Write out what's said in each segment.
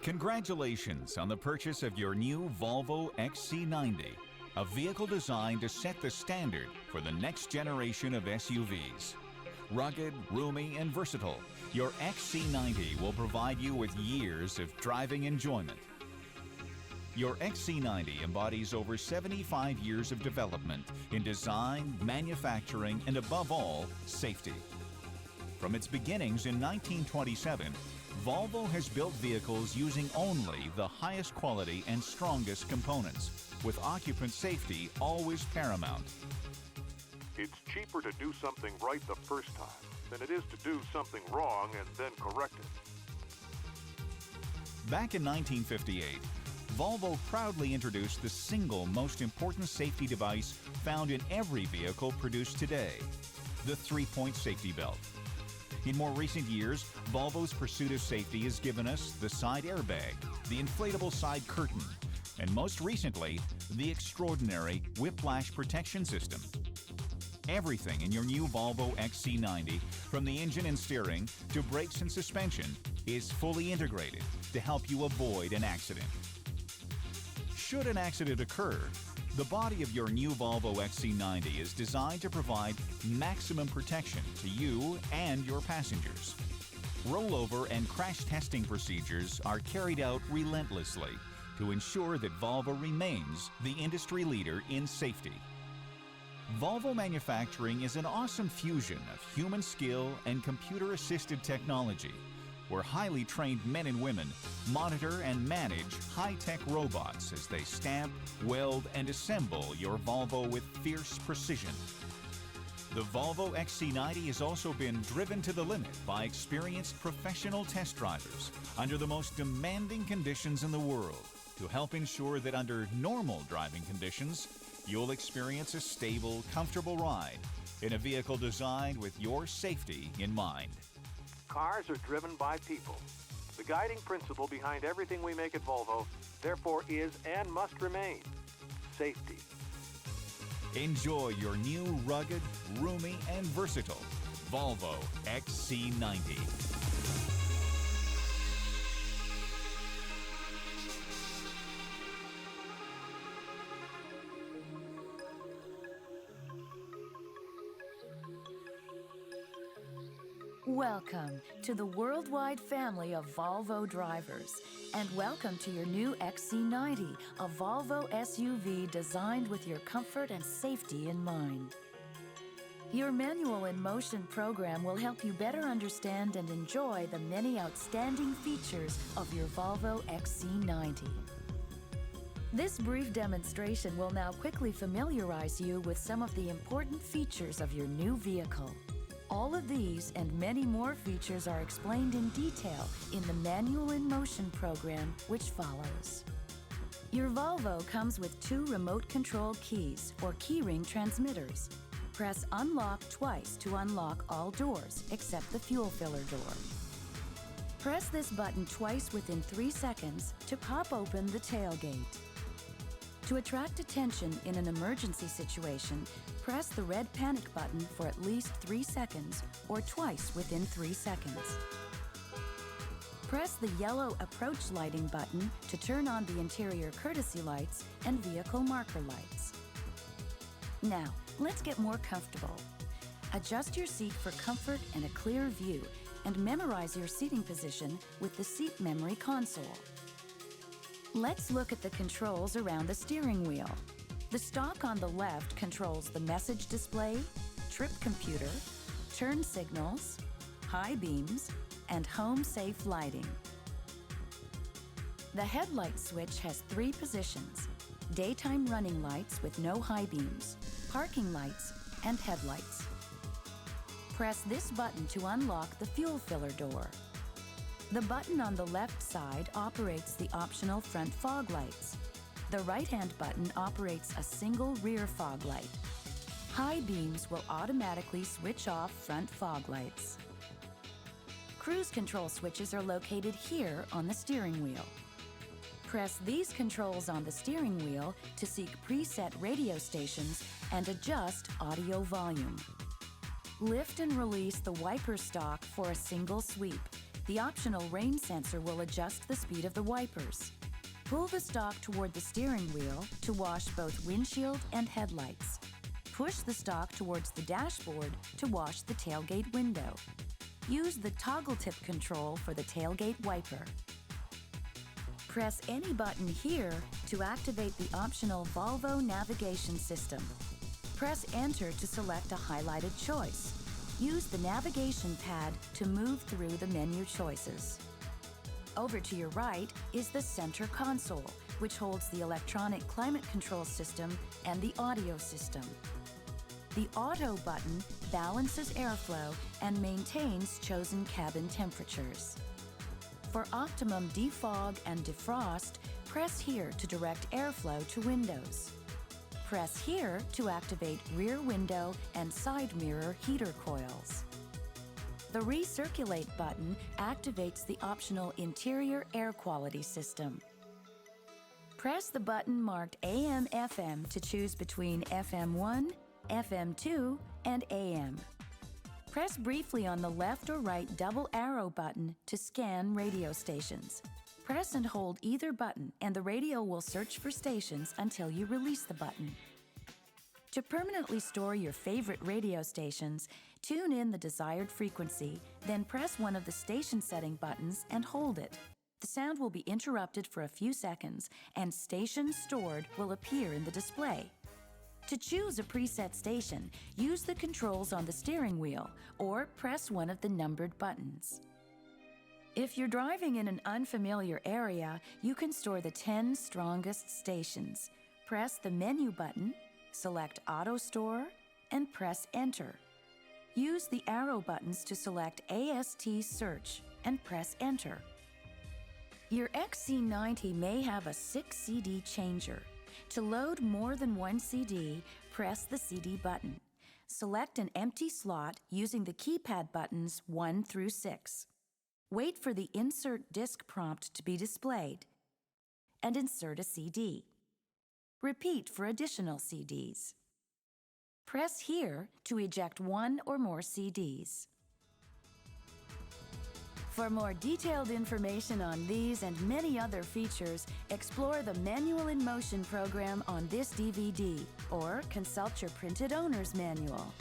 Congratulations on the purchase of your new Volvo XC90, a vehicle designed to set the standard for the next generation of SUVs. Rugged, roomy, and versatile, your XC90 will provide you with years of driving enjoyment. Your XC90 embodies over 75 years of development in design, manufacturing, and above all, safety. From its beginnings in 1927, Volvo has built vehicles using only the highest quality and strongest components, with occupant safety always paramount. It's cheaper to do something right the first time than it is to do something wrong and then correct it. Back in 1958, Volvo proudly introduced the single most important safety device found in every vehicle produced today, the three-point safety belt. In more recent years, Volvo's pursuit of safety has given us the side airbag, the inflatable side curtain, and most recently, the extraordinary whiplash protection system. Everything in your new Volvo XC90, from the engine and steering to brakes and suspension, is fully integrated to help you avoid an accident. Should an accident occur, the body of your new Volvo XC90 is designed to provide maximum protection to you and your passengers. Rollover and crash testing procedures are carried out relentlessly to ensure that Volvo remains the industry leader in safety. Volvo manufacturing is an awesome fusion of human skill and computer-assisted technology, where highly trained men and women monitor and manage high-tech robots as they stamp, weld, and assemble your Volvo with fierce precision. The Volvo XC90 has also been driven to the limit by experienced professional test drivers under the most demanding conditions in the world to help ensure that under normal driving conditions, you'll experience a stable, comfortable ride in a vehicle designed with your safety in mind. Cars are driven by people. The guiding principle behind everything we make at Volvo, therefore, is and must remain safety. Enjoy your new rugged, roomy, and versatile Volvo XC90. Welcome to the worldwide family of Volvo drivers, and welcome to your new XC90, a Volvo SUV designed with your comfort and safety in mind. Your manual in motion program will help you better understand and enjoy the many outstanding features of your Volvo XC90. This brief demonstration will now quickly familiarize you with some of the important features of your new vehicle. All of these and many more features are explained in detail in the Manual in Motion program, which follows. Your Volvo comes with 2 remote control keys or keyring transmitters. Press Unlock twice to unlock all doors except the fuel filler door. Press this button twice within 3 seconds to pop open the tailgate. To attract attention in an emergency situation, press the red panic button for at least 3 seconds or twice within 3 seconds. Press the yellow approach lighting button to turn on the interior courtesy lights and vehicle marker lights. Now, let's get more comfortable. Adjust your seat for comfort and a clear view, and memorize your seating position with the seat memory console. Let's look at the controls around the steering wheel. The stalk on the left controls the message display, trip computer, turn signals, high beams, and home safe lighting. The headlight switch has 3 positions: daytime running lights with no high beams, parking lights, and headlights. Press this button to unlock the fuel filler door. The button on the left side operates the optional front fog lights. The right-hand button operates a single rear fog light. High beams will automatically switch off front fog lights. Cruise control switches are located here on the steering wheel. Press these controls on the steering wheel to seek preset radio stations and adjust audio volume. Lift and release the wiper stalk for a single sweep. The optional rain sensor will adjust the speed of the wipers. Pull the stalk toward the steering wheel to wash both windshield and headlights. Push the stalk towards the dashboard to wash the tailgate window. Use the toggle tip control for the tailgate wiper. Press any button here to activate the optional Volvo navigation system. Press Enter to select a highlighted choice. Use the navigation pad to move through the menu choices. Over to your right is the center console, which holds the electronic climate control system and the audio system. The Auto button balances airflow and maintains chosen cabin temperatures. For optimum defog and defrost, press here to direct airflow to windows. Press here to activate rear window and side mirror heater coils. The Recirculate button activates the optional interior air quality system. Press the button marked AM/FM to choose between FM1, FM2, and AM. Press briefly on the left or right double arrow button to scan radio stations. Press and hold either button and the radio will search for stations until you release the button. To permanently store your favorite radio stations, tune in the desired frequency, then press one of the station setting buttons and hold it. The sound will be interrupted for a few seconds and stations stored will appear in the display. To choose a preset station, use the controls on the steering wheel or press one of the numbered buttons. If you're driving in an unfamiliar area, you can store the 10 strongest stations. Press the menu button, select Auto Store, and press Enter. Use the arrow buttons to select AST Search and press Enter. Your XC90 may have a 6 CD changer. To load more than one CD, press the CD button. Select an empty slot using the keypad buttons 1 through 6. Wait for the Insert Disc prompt to be displayed, and insert a CD. Repeat for additional CDs. Press here to eject one or more CDs. For more detailed information on these and many other features, explore the Manual in Motion program on this DVD or consult your printed owner's manual.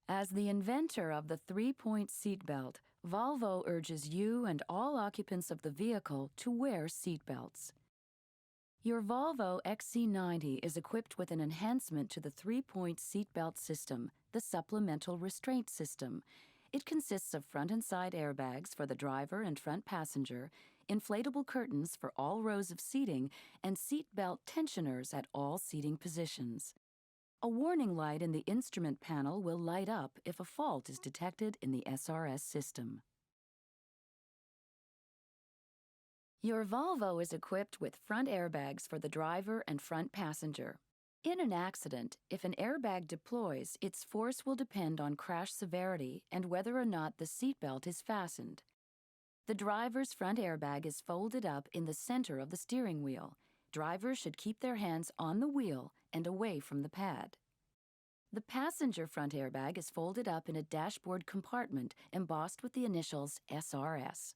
As the inventor of the 3-point seatbelt, Volvo urges you and all occupants of the vehicle to wear seatbelts. Your Volvo XC90 is equipped with an enhancement to the 3-point seatbelt system, the Supplemental Restraint System. It consists of front and side airbags for the driver and front passenger, inflatable curtains for all rows of seating, and seatbelt tensioners at all seating positions. A warning light in the instrument panel will light up if a fault is detected in the SRS system. Your Volvo is equipped with front airbags for the driver and front passenger. In an accident, if an airbag deploys, its force will depend on crash severity and whether or not the seatbelt is fastened. The driver's front airbag is folded up in the center of the steering wheel. Drivers should keep their hands on the wheel and away from the pad. The passenger front airbag is folded up in a dashboard compartment embossed with the initials SRS.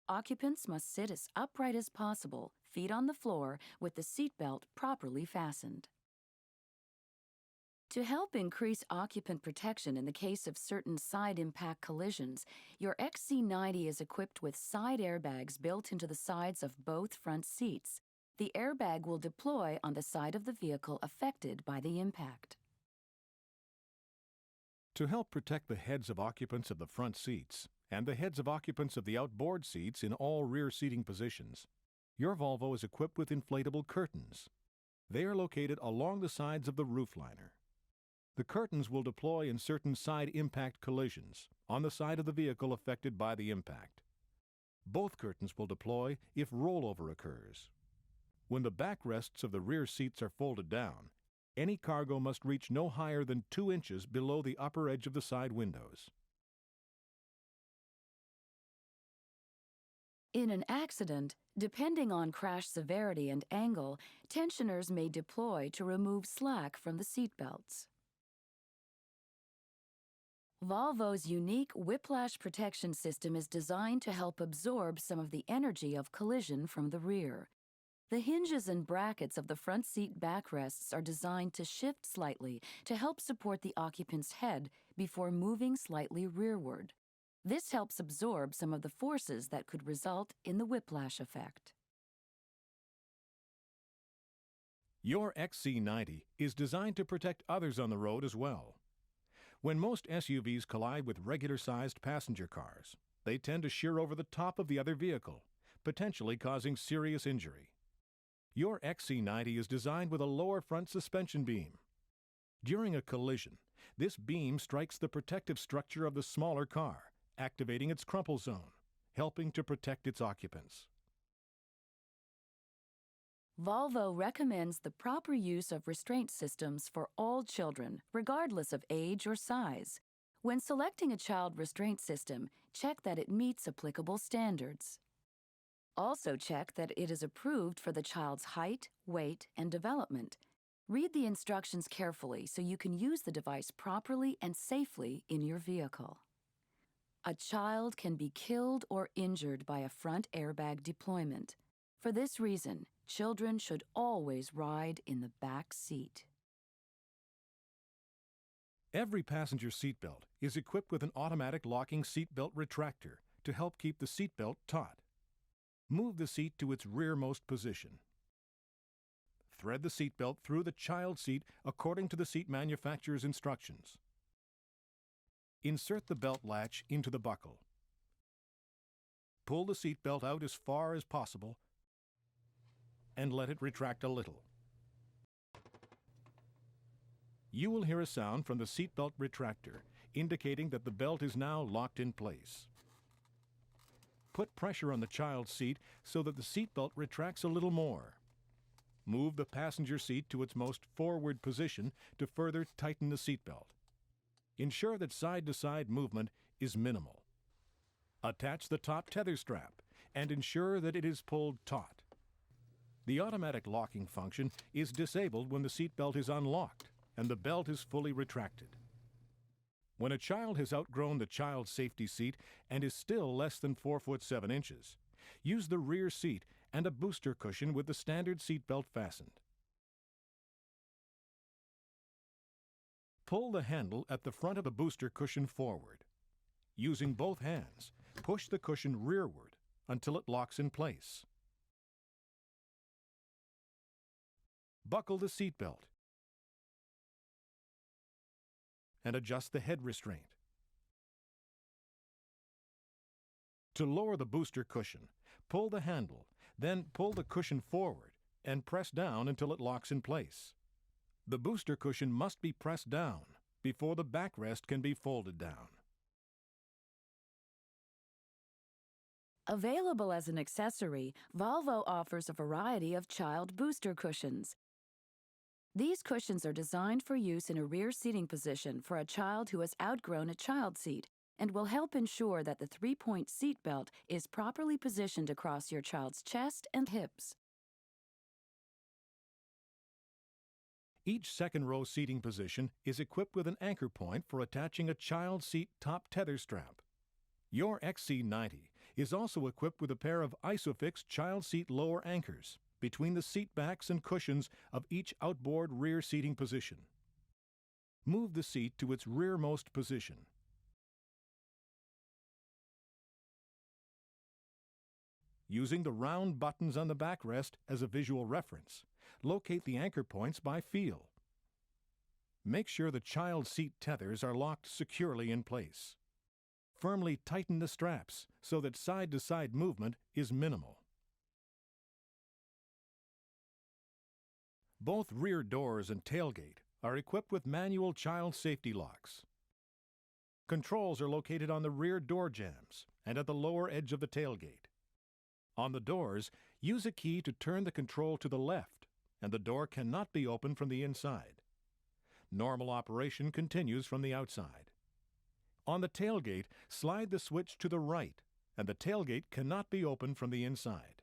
Occupants must sit as upright as possible, feet on the floor, with the seatbelt properly fastened. To help increase occupant protection in the case of certain side impact collisions, your XC90 is equipped with side airbags built into the sides of both front seats. The airbag will deploy on the side of the vehicle affected by the impact. To help protect the heads of occupants of the front seats and the heads of occupants of the outboard seats in all rear seating positions, your Volvo is equipped with inflatable curtains. They are located along the sides of the roofliner. The curtains will deploy in certain side impact collisions on the side of the vehicle affected by the impact. Both curtains will deploy if rollover occurs. When the backrests of the rear seats are folded down, any cargo must reach no higher than 2 inches below the upper edge of the side windows. In an accident, depending on crash severity and angle, tensioners may deploy to remove slack from the seat belts. Volvo's unique whiplash protection system is designed to help absorb some of the energy of collision from the rear. The hinges and brackets of the front seat backrests are designed to shift slightly to help support the occupant's head before moving slightly rearward. This helps absorb some of the forces that could result in the whiplash effect. Your XC90 is designed to protect others on the road as well. When most SUVs collide with regular-sized passenger cars, they tend to shear over the top of the other vehicle, potentially causing serious injury. Your XC90 is designed with a lower front suspension beam. During a collision, this beam strikes the protective structure of the smaller car, activating its crumple zone, helping to protect its occupants. Volvo recommends the proper use of restraint systems for all children, regardless of age or size. When selecting a child restraint system, check that it meets applicable standards. Also check that it is approved for the child's height, weight, and development. Read the instructions carefully so you can use the device properly and safely in your vehicle. A child can be killed or injured by a front airbag deployment. For this reason, children should always ride in the back seat. Every passenger seatbelt is equipped with an automatic locking seatbelt retractor to help keep the seatbelt taut. Move the seat to its rearmost position. Thread the seatbelt through the child seat according to the seat manufacturer's instructions. Insert the belt latch into the buckle. Pull the seatbelt out as far as possible and let it retract a little. You will hear a sound from the seatbelt retractor indicating that the belt is now locked in place. Put pressure on the child's seat so that the seatbelt retracts a little more. Move the passenger seat to its most forward position to further tighten the seatbelt. Ensure that side-to-side movement is minimal. Attach the top tether strap and ensure that it is pulled taut. The automatic locking function is disabled when the seatbelt is unlocked and the belt is fully retracted. When a child has outgrown the child safety seat and is still less than 4'7" use the rear seat and a booster cushion with the standard seatbelt fastened. Pull the handle at the front of the booster cushion forward. Using both hands, push the cushion rearward until it locks in place. Buckle the seatbelt and adjust the head restraint. To lower the booster cushion, pull the handle, then pull the cushion forward and press down until it locks in place. The booster cushion must be pressed down before the backrest can be folded down. Available as an accessory, Volvo offers a variety of child booster cushions. These cushions are designed for use in a rear seating position for a child who has outgrown a child seat and will help ensure that the 3-point seat belt is properly positioned across your child's chest and hips. Each second-row seating position is equipped with an anchor point for attaching a child seat top tether strap. Your XC90 is also equipped with a pair of ISOFIX child seat lower anchors between the seat backs and cushions of each outboard rear seating position. Move the seat to its rearmost position. Using the round buttons on the backrest as a visual reference, locate the anchor points by feel. Make sure the child seat tethers are locked securely in place. Firmly tighten the straps so that side-to-side movement is minimal. Both rear doors and tailgate are equipped with manual child safety locks. Controls are located on the rear door jambs and at the lower edge of the tailgate. On the doors, Use a key to turn the control to the left, and the door cannot be opened from the inside. Normal operation continues from the outside. On the tailgate, slide the switch to the right, and the tailgate cannot be opened from the inside.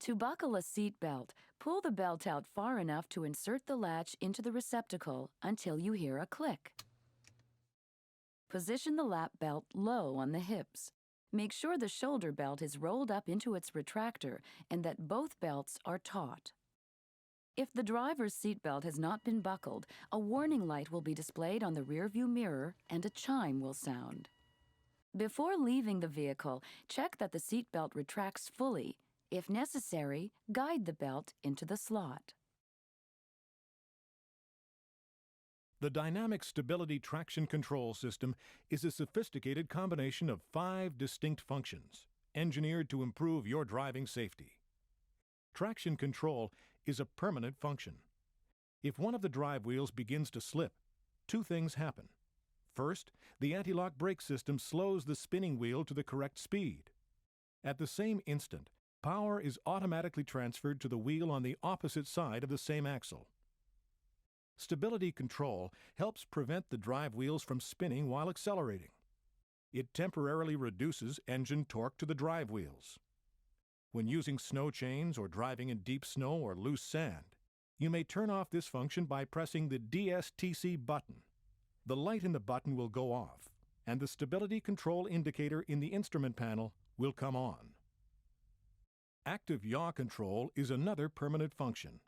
To buckle a seat belt, pull the belt out far enough to insert the latch into the receptacle until you hear a click. Position the lap belt low on the hips. Make sure the shoulder belt is rolled up into its retractor and that both belts are taut. If the driver's seat belt has not been buckled, a warning light will be displayed on the rearview mirror and a chime will sound. Before leaving the vehicle, check that the seat belt retracts fully. If necessary, guide the belt into the slot. The Dynamic Stability Traction Control System is a sophisticated combination of 5 distinct functions, engineered to improve your driving safety. Traction control is a permanent function. If one of the drive wheels begins to slip, 2 things happen. First, the anti-lock brake system slows the spinning wheel to the correct speed. At the same instant, power is automatically transferred to the wheel on the opposite side of the same axle. Stability control helps prevent the drive wheels from spinning while accelerating. It temporarily reduces engine torque to the drive wheels. When using snow chains or driving in deep snow or loose sand, you may turn off this function by pressing the DSTC button. The light in the button will go off, and the stability control indicator in the instrument panel will come on. Active yaw control is another permanent function.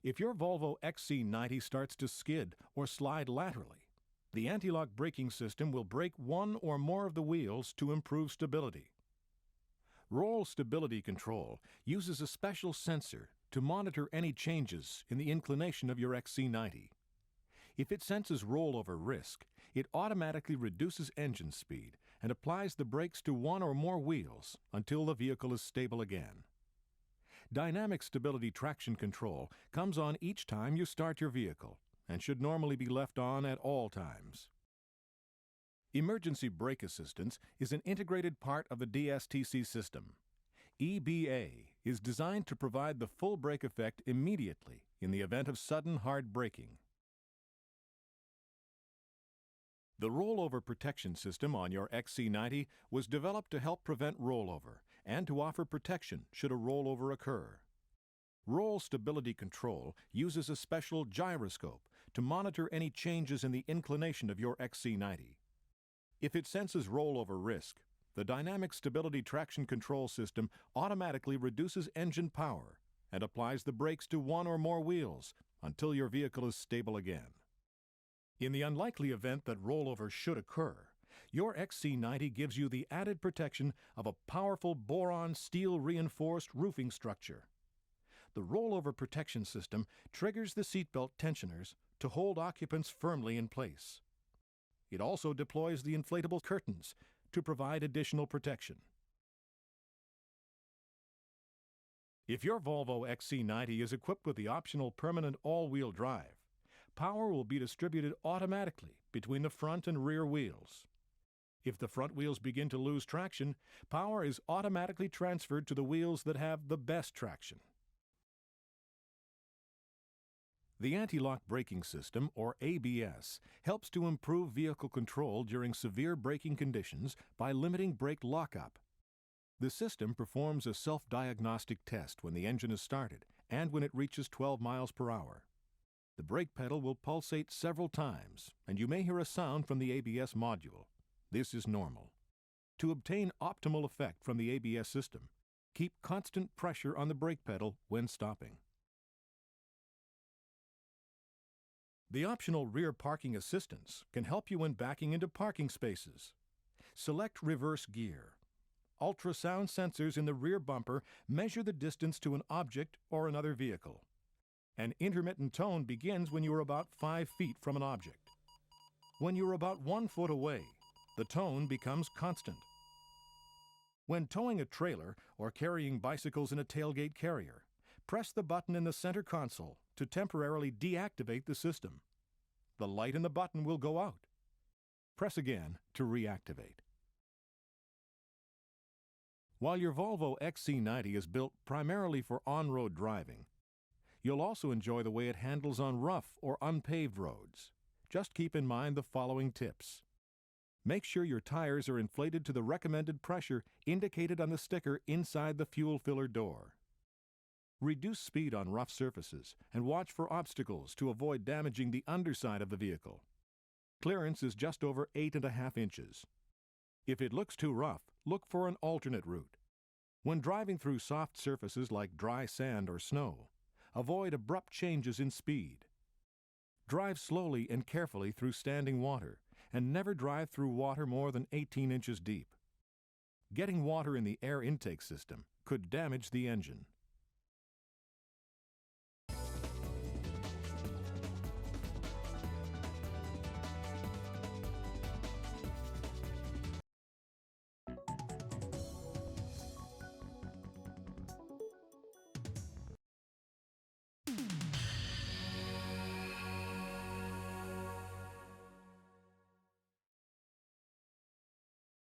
If your Volvo XC90 starts to skid or slide laterally, the anti-lock braking system will brake one or more of the wheels to improve stability. Roll stability control uses a special sensor to monitor any changes in the inclination of your XC90. If it senses rollover risk, it automatically reduces engine speed and applies the brakes to one or more wheels until the vehicle is stable again. Dynamic stability traction control comes on each time you start your vehicle and should normally be left on at all times. Emergency brake assistance is an integrated part of the DSTC system. EBA is designed to provide the full brake effect immediately in the event of sudden hard braking. The rollover protection system on your XC90 was developed to help prevent rollover and to offer protection should a rollover occur. Roll stability control uses a special gyroscope to monitor any changes in the inclination of your XC90. If it senses rollover risk, the dynamic stability traction control system automatically reduces engine power and applies the brakes to one or more wheels until your vehicle is stable again. In the unlikely event that rollover should occur, your XC90 gives you the added protection of a powerful boron steel reinforced roofing structure. The rollover protection system triggers the seatbelt tensioners to hold occupants firmly in place. It also deploys the inflatable curtains to provide additional protection. If your Volvo XC90 is equipped with the optional permanent all-wheel drive, power will be distributed automatically between the front and rear wheels. If the front wheels begin to lose traction, power is automatically transferred to the wheels that have the best traction. The anti-lock braking system, or ABS, helps to improve vehicle control during severe braking conditions by limiting brake lockup. The system performs a self-diagnostic test when the engine is started and when it reaches 12 miles per hour. The brake pedal will pulsate several times, and you may hear a sound from the ABS module. This is normal. To obtain optimal effect from the ABS system, keep constant pressure on the brake pedal when stopping. The optional rear parking assistance can help you when backing into parking spaces. Select reverse gear. Ultrasound sensors in the rear bumper measure the distance to an object or another vehicle. An intermittent tone begins when you are about 5 feet from an object. When you are about 1 foot away, the tone becomes constant. When towing a trailer or carrying bicycles in a tailgate carrier, press the button in the center console to temporarily deactivate the system. The light in the button will go out. Press again to reactivate. While your Volvo XC90 is built primarily for on-road driving, you'll also enjoy the way it handles on rough or unpaved roads. Just keep in mind the following tips. Make sure your tires are inflated to the recommended pressure indicated on the sticker inside the fuel filler door. Reduce speed on rough surfaces and watch for obstacles to avoid damaging the underside of the vehicle. Clearance is just over 8.5 inches. If it looks too rough, look for an alternate route. When driving through soft surfaces like dry sand or snow, avoid abrupt changes in speed. Drive slowly and carefully through standing water, and never drive through water more than 18 inches deep. Getting water in the air intake system could damage the engine.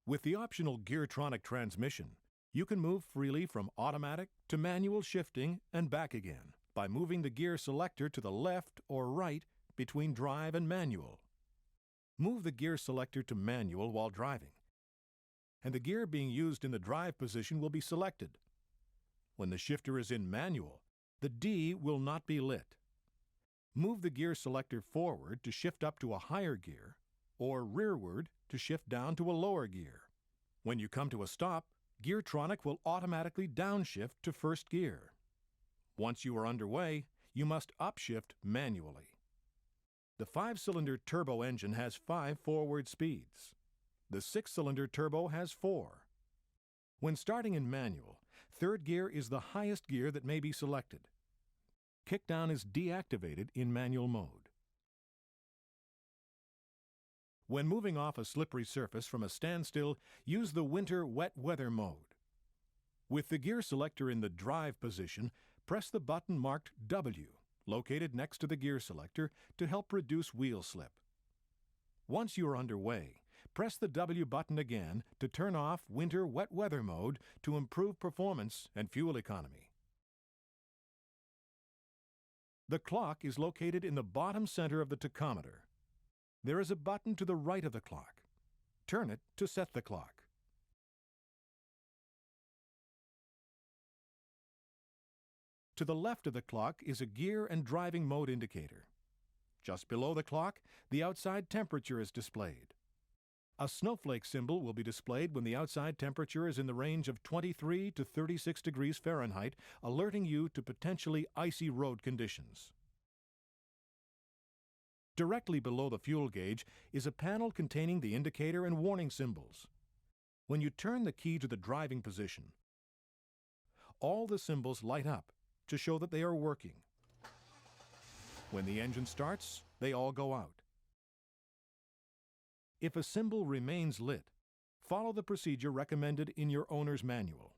With the optional Geartronic transmission, you can move freely from automatic to manual shifting and back again by moving the gear selector to the left or right between drive and manual. Move the gear selector to manual while driving, and the gear being used in the drive position will be selected. When the shifter is in manual, the D will not be lit. Move the gear selector forward to shift up to a higher gear, or rearward to shift down to a lower gear. When you come to a stop, Geartronic will automatically downshift to first gear. Once you are underway, you must upshift manually. The 5-cylinder turbo engine has 5 forward speeds. The 6-cylinder turbo has 4. When starting in manual, third gear is the highest gear that may be selected. Kickdown is deactivated in manual mode. When moving off a slippery surface from a standstill, use the winter wet weather mode. With the gear selector in the drive position, press the button marked W, located next to the gear selector, to help reduce wheel slip. Once you are underway, press the W button again to turn off winter wet weather mode to improve performance and fuel economy. The clock is located in the bottom center of the tachometer. There is a button to the right of the clock. Turn it to set the clock. To the left of the clock is a gear and driving mode indicator. Just below the clock, the outside temperature is displayed. A snowflake symbol will be displayed when the outside temperature is in the range of 23 to 36 degrees Fahrenheit, alerting you to potentially icy road conditions. Directly below the fuel gauge is a panel containing the indicator and warning symbols. When you turn the key to the driving position, all the symbols light up to show that they are working. When the engine starts, they all go out. If a symbol remains lit, follow the procedure recommended in your owner's manual.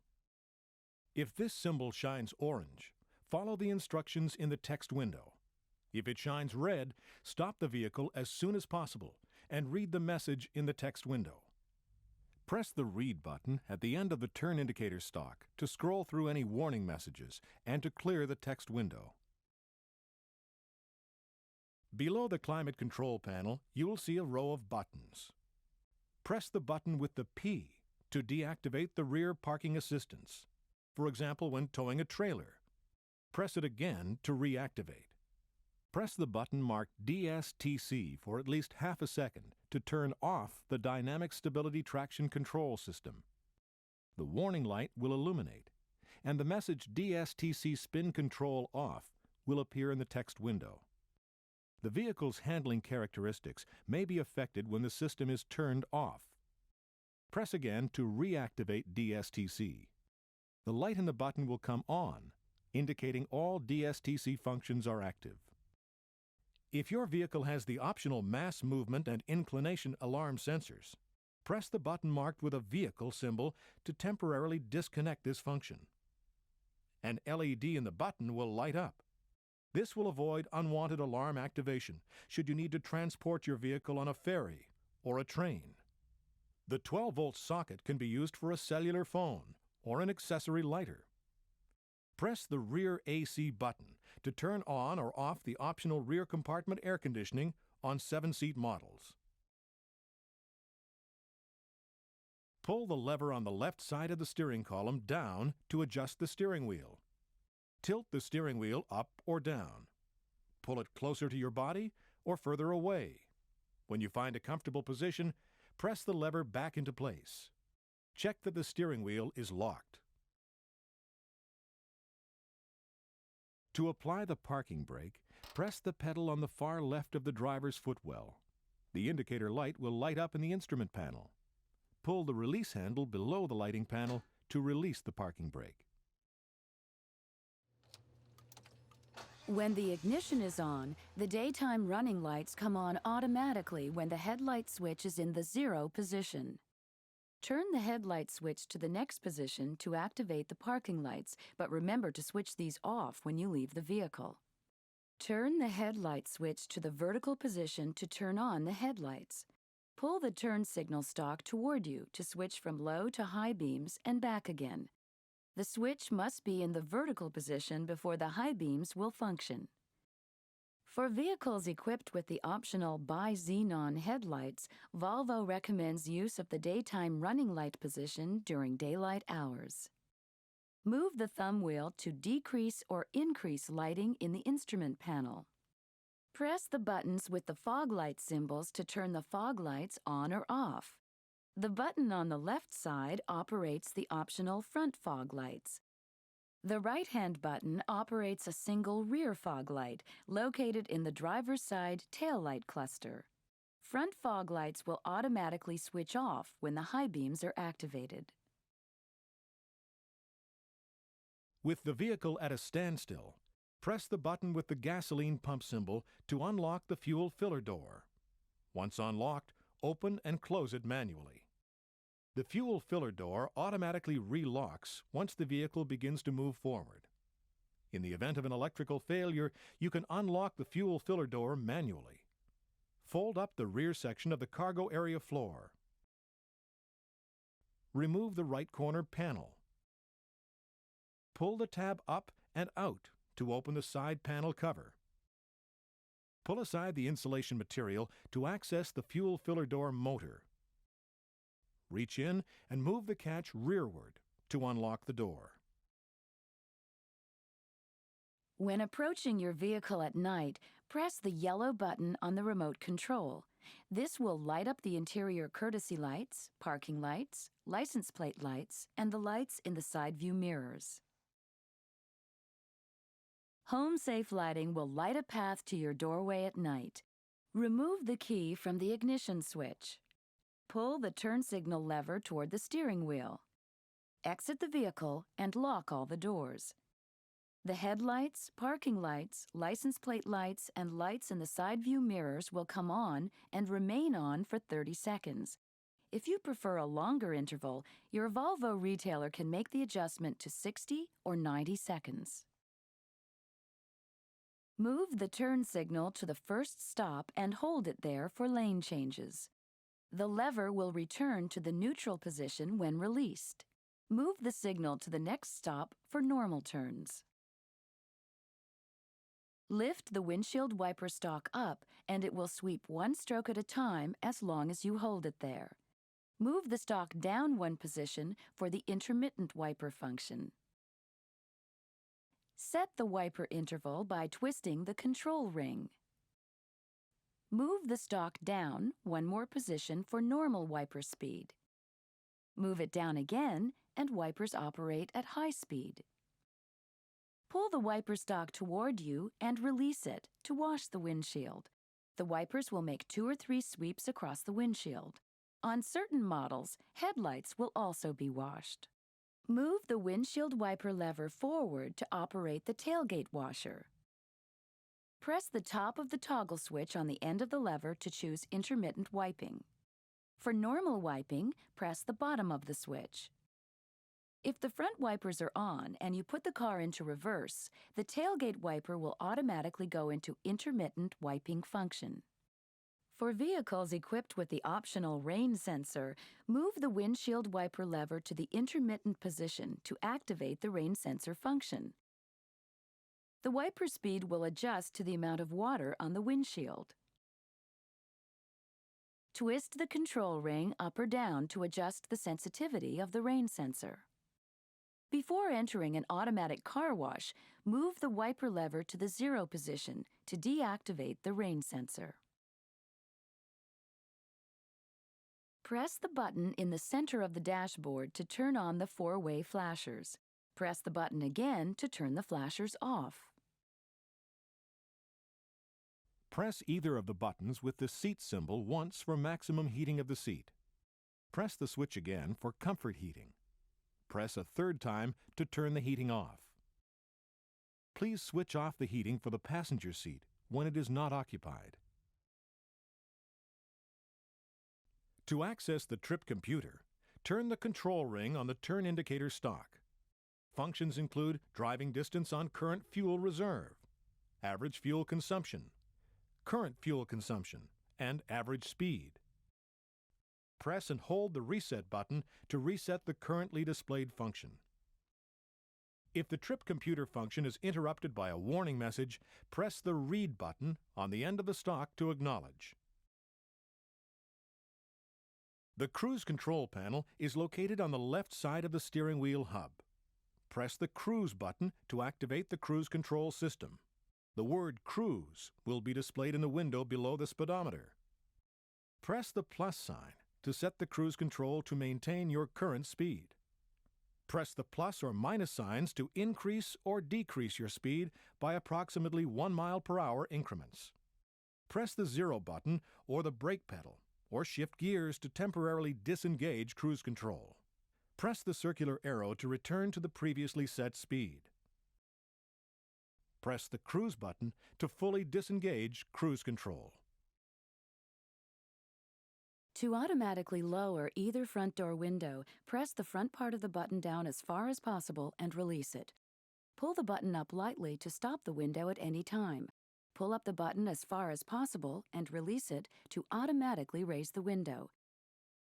If this symbol shines orange, follow the instructions in the text window. If it shines red, stop the vehicle as soon as possible and read the message in the text window. Press the Read button at the end of the turn indicator stalk to scroll through any warning messages and to clear the text window. Below the climate control panel, you will see a row of buttons. Press the button with the P to deactivate the rear parking assistance, for example when towing a trailer. Press it again to reactivate. Press the button marked DSTC for at least half a second to turn off the Dynamic Stability Traction Control System. The warning light will illuminate, and the message DSTC Spin Control Off will appear in the text window. The vehicle's handling characteristics may be affected when the system is turned off. Press again to reactivate DSTC. The light in the button will come on, indicating all DSTC functions are active. If your vehicle has the optional mass movement and inclination alarm sensors, press the button marked with a vehicle symbol to temporarily disconnect this function. An LED in the button will light up. This will avoid unwanted alarm activation should you need to transport your vehicle on a ferry or a train. The 12-volt socket can be used for a cellular phone or an accessory lighter. Press the rear AC button to turn on or off the optional rear compartment air conditioning on 7-seat models. Pull the lever on the left side of the steering column down to adjust the steering wheel. Tilt the steering wheel up or down. Pull it closer to your body or further away. When you find a comfortable position, press the lever back into place. Check that the steering wheel is locked. To apply the parking brake, press the pedal on the far left of the driver's footwell. The indicator light will light up in the instrument panel. Pull the release handle below the lighting panel to release the parking brake. When the ignition is on, the daytime running lights come on automatically when the headlight switch is in the 0 position. Turn the headlight switch to the next position to activate the parking lights, but remember to switch these off when you leave the vehicle. Turn the headlight switch to the vertical position to turn on the headlights. Pull the turn signal stalk toward you to switch from low to high beams and back again. The switch must be in the vertical position before the high beams will function. For vehicles equipped with the optional bi-xenon headlights, Volvo recommends use of the daytime running light position during daylight hours. Move the thumb wheel to decrease or increase lighting in the instrument panel. Press the buttons with the fog light symbols to turn the fog lights on or off. The button on the left side operates the optional front fog lights. The right-hand button operates a single rear fog light located in the driver's side tail light cluster. Front fog lights will automatically switch off when the high beams are activated. With the vehicle at a standstill, press the button with the gasoline pump symbol to unlock the fuel filler door. Once unlocked, open and close it manually. The fuel filler door automatically relocks once the vehicle begins to move forward. In the event of an electrical failure, you can unlock the fuel filler door manually. Fold up the rear section of the cargo area floor. Remove the right corner panel. Pull the tab up and out to open the side panel cover. Pull aside the insulation material to access the fuel filler door motor. Reach in and move the catch rearward to unlock the door. When approaching your vehicle at night, press the yellow button on the remote control. This will light up the interior courtesy lights, parking lights, license plate lights, and the lights in the side view mirrors. Home safe lighting will light a path to your doorway at night. Remove the key from the ignition switch. Pull the turn signal lever toward the steering wheel. Exit the vehicle and lock all the doors. The headlights, parking lights, license plate lights, and lights in the side view mirrors will come on and remain on for 30 seconds. If you prefer a longer interval, your Volvo retailer can make the adjustment to 60 or 90 seconds. Move the turn signal to the first stop and hold it there for lane changes. The lever will return to the neutral position when released. Move the signal to the next stop for normal turns. Lift the windshield wiper stalk up and it will sweep one stroke at a time as long as you hold it there. Move the stalk down one position for the intermittent wiper function. Set the wiper interval by twisting the control ring. Move the stalk down one more position for normal wiper speed. Move it down again and wipers operate at high speed. Pull the wiper stalk toward you and release it to wash the windshield. The wipers will make 2 or 3 sweeps across the windshield. On certain models, headlights will also be washed. Move the windshield wiper lever forward to operate the tailgate washer. Press the top of the toggle switch on the end of the lever to choose intermittent wiping. For normal wiping, press the bottom of the switch. If the front wipers are on and you put the car into reverse, the tailgate wiper will automatically go into intermittent wiping function. For vehicles equipped with the optional rain sensor, move the windshield wiper lever to the intermittent position to activate the rain sensor function. The wiper speed will adjust to the amount of water on the windshield. Twist the control ring up or down to adjust the sensitivity of the rain sensor. Before entering an automatic car wash, move the wiper lever to the 0 position to deactivate the rain sensor. Press the button in the center of the dashboard to turn on the 4-way flashers. Press the button again to turn the flashers off. Press either of the buttons with the seat symbol once for maximum heating of the seat. Press the switch again for comfort heating. Press a third time to turn the heating off. Please switch off the heating for the passenger seat when it is not occupied. To access the trip computer, turn the control ring on the turn indicator stalk. Functions include driving distance on current fuel reserve, average fuel consumption, current fuel consumption, and average speed. Press and hold the reset button to reset the currently displayed function. If the trip computer function is interrupted by a warning message, press the read button on the end of the stalk to acknowledge. The cruise control panel is located on the left side of the steering wheel hub. Press the cruise button to activate the cruise control system. The word cruise will be displayed in the window below the speedometer. Press the plus sign to set the cruise control to maintain your current speed. Press the plus or minus signs to increase or decrease your speed by approximately 1 mile per hour increments. Press the 0 button or the brake pedal, or shift gears to temporarily disengage cruise control. Press the circular arrow to return to the previously set speed. Press the cruise button to fully disengage cruise control. To automatically lower either front door window, press the front part of the button down as far as possible and release it. Pull the button up lightly to stop the window at any time. Pull up the button as far as possible and release it to automatically raise the window.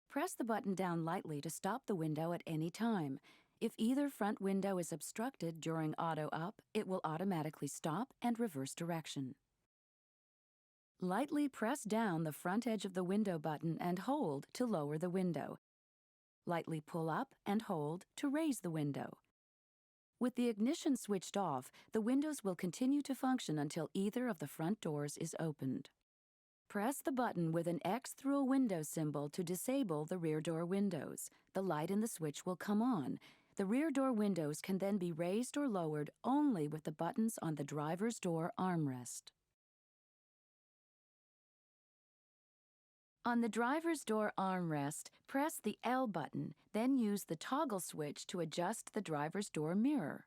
Press the button down lightly to stop the window at any time. If either front window is obstructed during auto up, it will automatically stop and reverse direction. Lightly press down the front edge of the window button and hold to lower the window. Lightly pull up and hold to raise the window. With the ignition switched off, the windows will continue to function until either of the front doors is opened. Press the button with an X through a window symbol to disable the rear door windows. The light in the switch will come on. The rear door windows can then be raised or lowered only with the buttons on the driver's door armrest. On the driver's door armrest, press the L button, then use the toggle switch to adjust the driver's door mirror.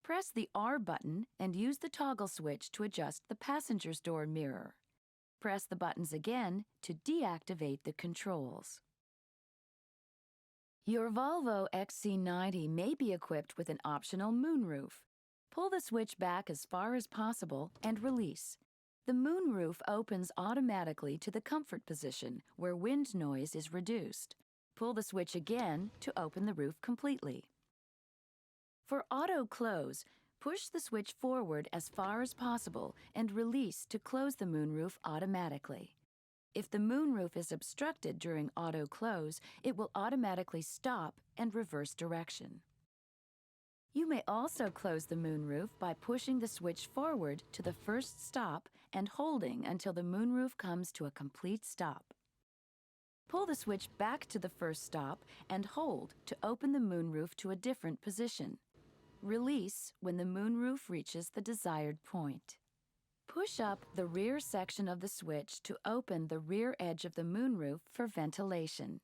Press the R button and use the toggle switch to adjust the passenger's door mirror. Press the buttons again to deactivate the controls. Your Volvo XC90 may be equipped with an optional moonroof. Pull the switch back as far as possible and release. The moonroof opens automatically to the comfort position, where wind noise is reduced. Pull the switch again to open the roof completely. For auto close, push the switch forward as far as possible and release to close the moonroof automatically. If the moonroof is obstructed during auto close, it will automatically stop and reverse direction. You may also close the moonroof by pushing the switch forward to the first stop and holding until the moonroof comes to a complete stop. Pull the switch back to the first stop and hold to open the moonroof to a different position. Release when the moonroof reaches the desired point. Push up the rear section of the switch to open the rear edge of the moonroof for ventilation.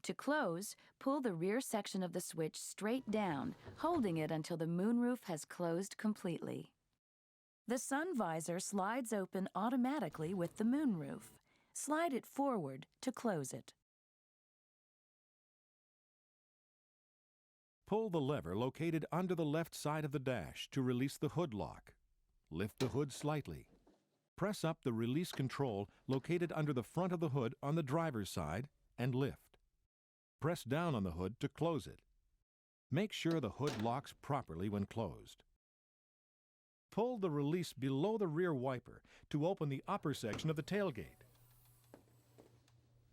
To close, pull the rear section of the switch straight down, holding it until the moonroof has closed completely. The sun visor slides open automatically with the moonroof. Slide it forward to close it. Pull the lever located under the left side of the dash to release the hood lock. Lift the hood slightly. Press up the release control located under the front of the hood on the driver's side and lift. Press down on the hood to close it. Make sure the hood locks properly when closed. Pull the release below the rear wiper to open the upper section of the tailgate.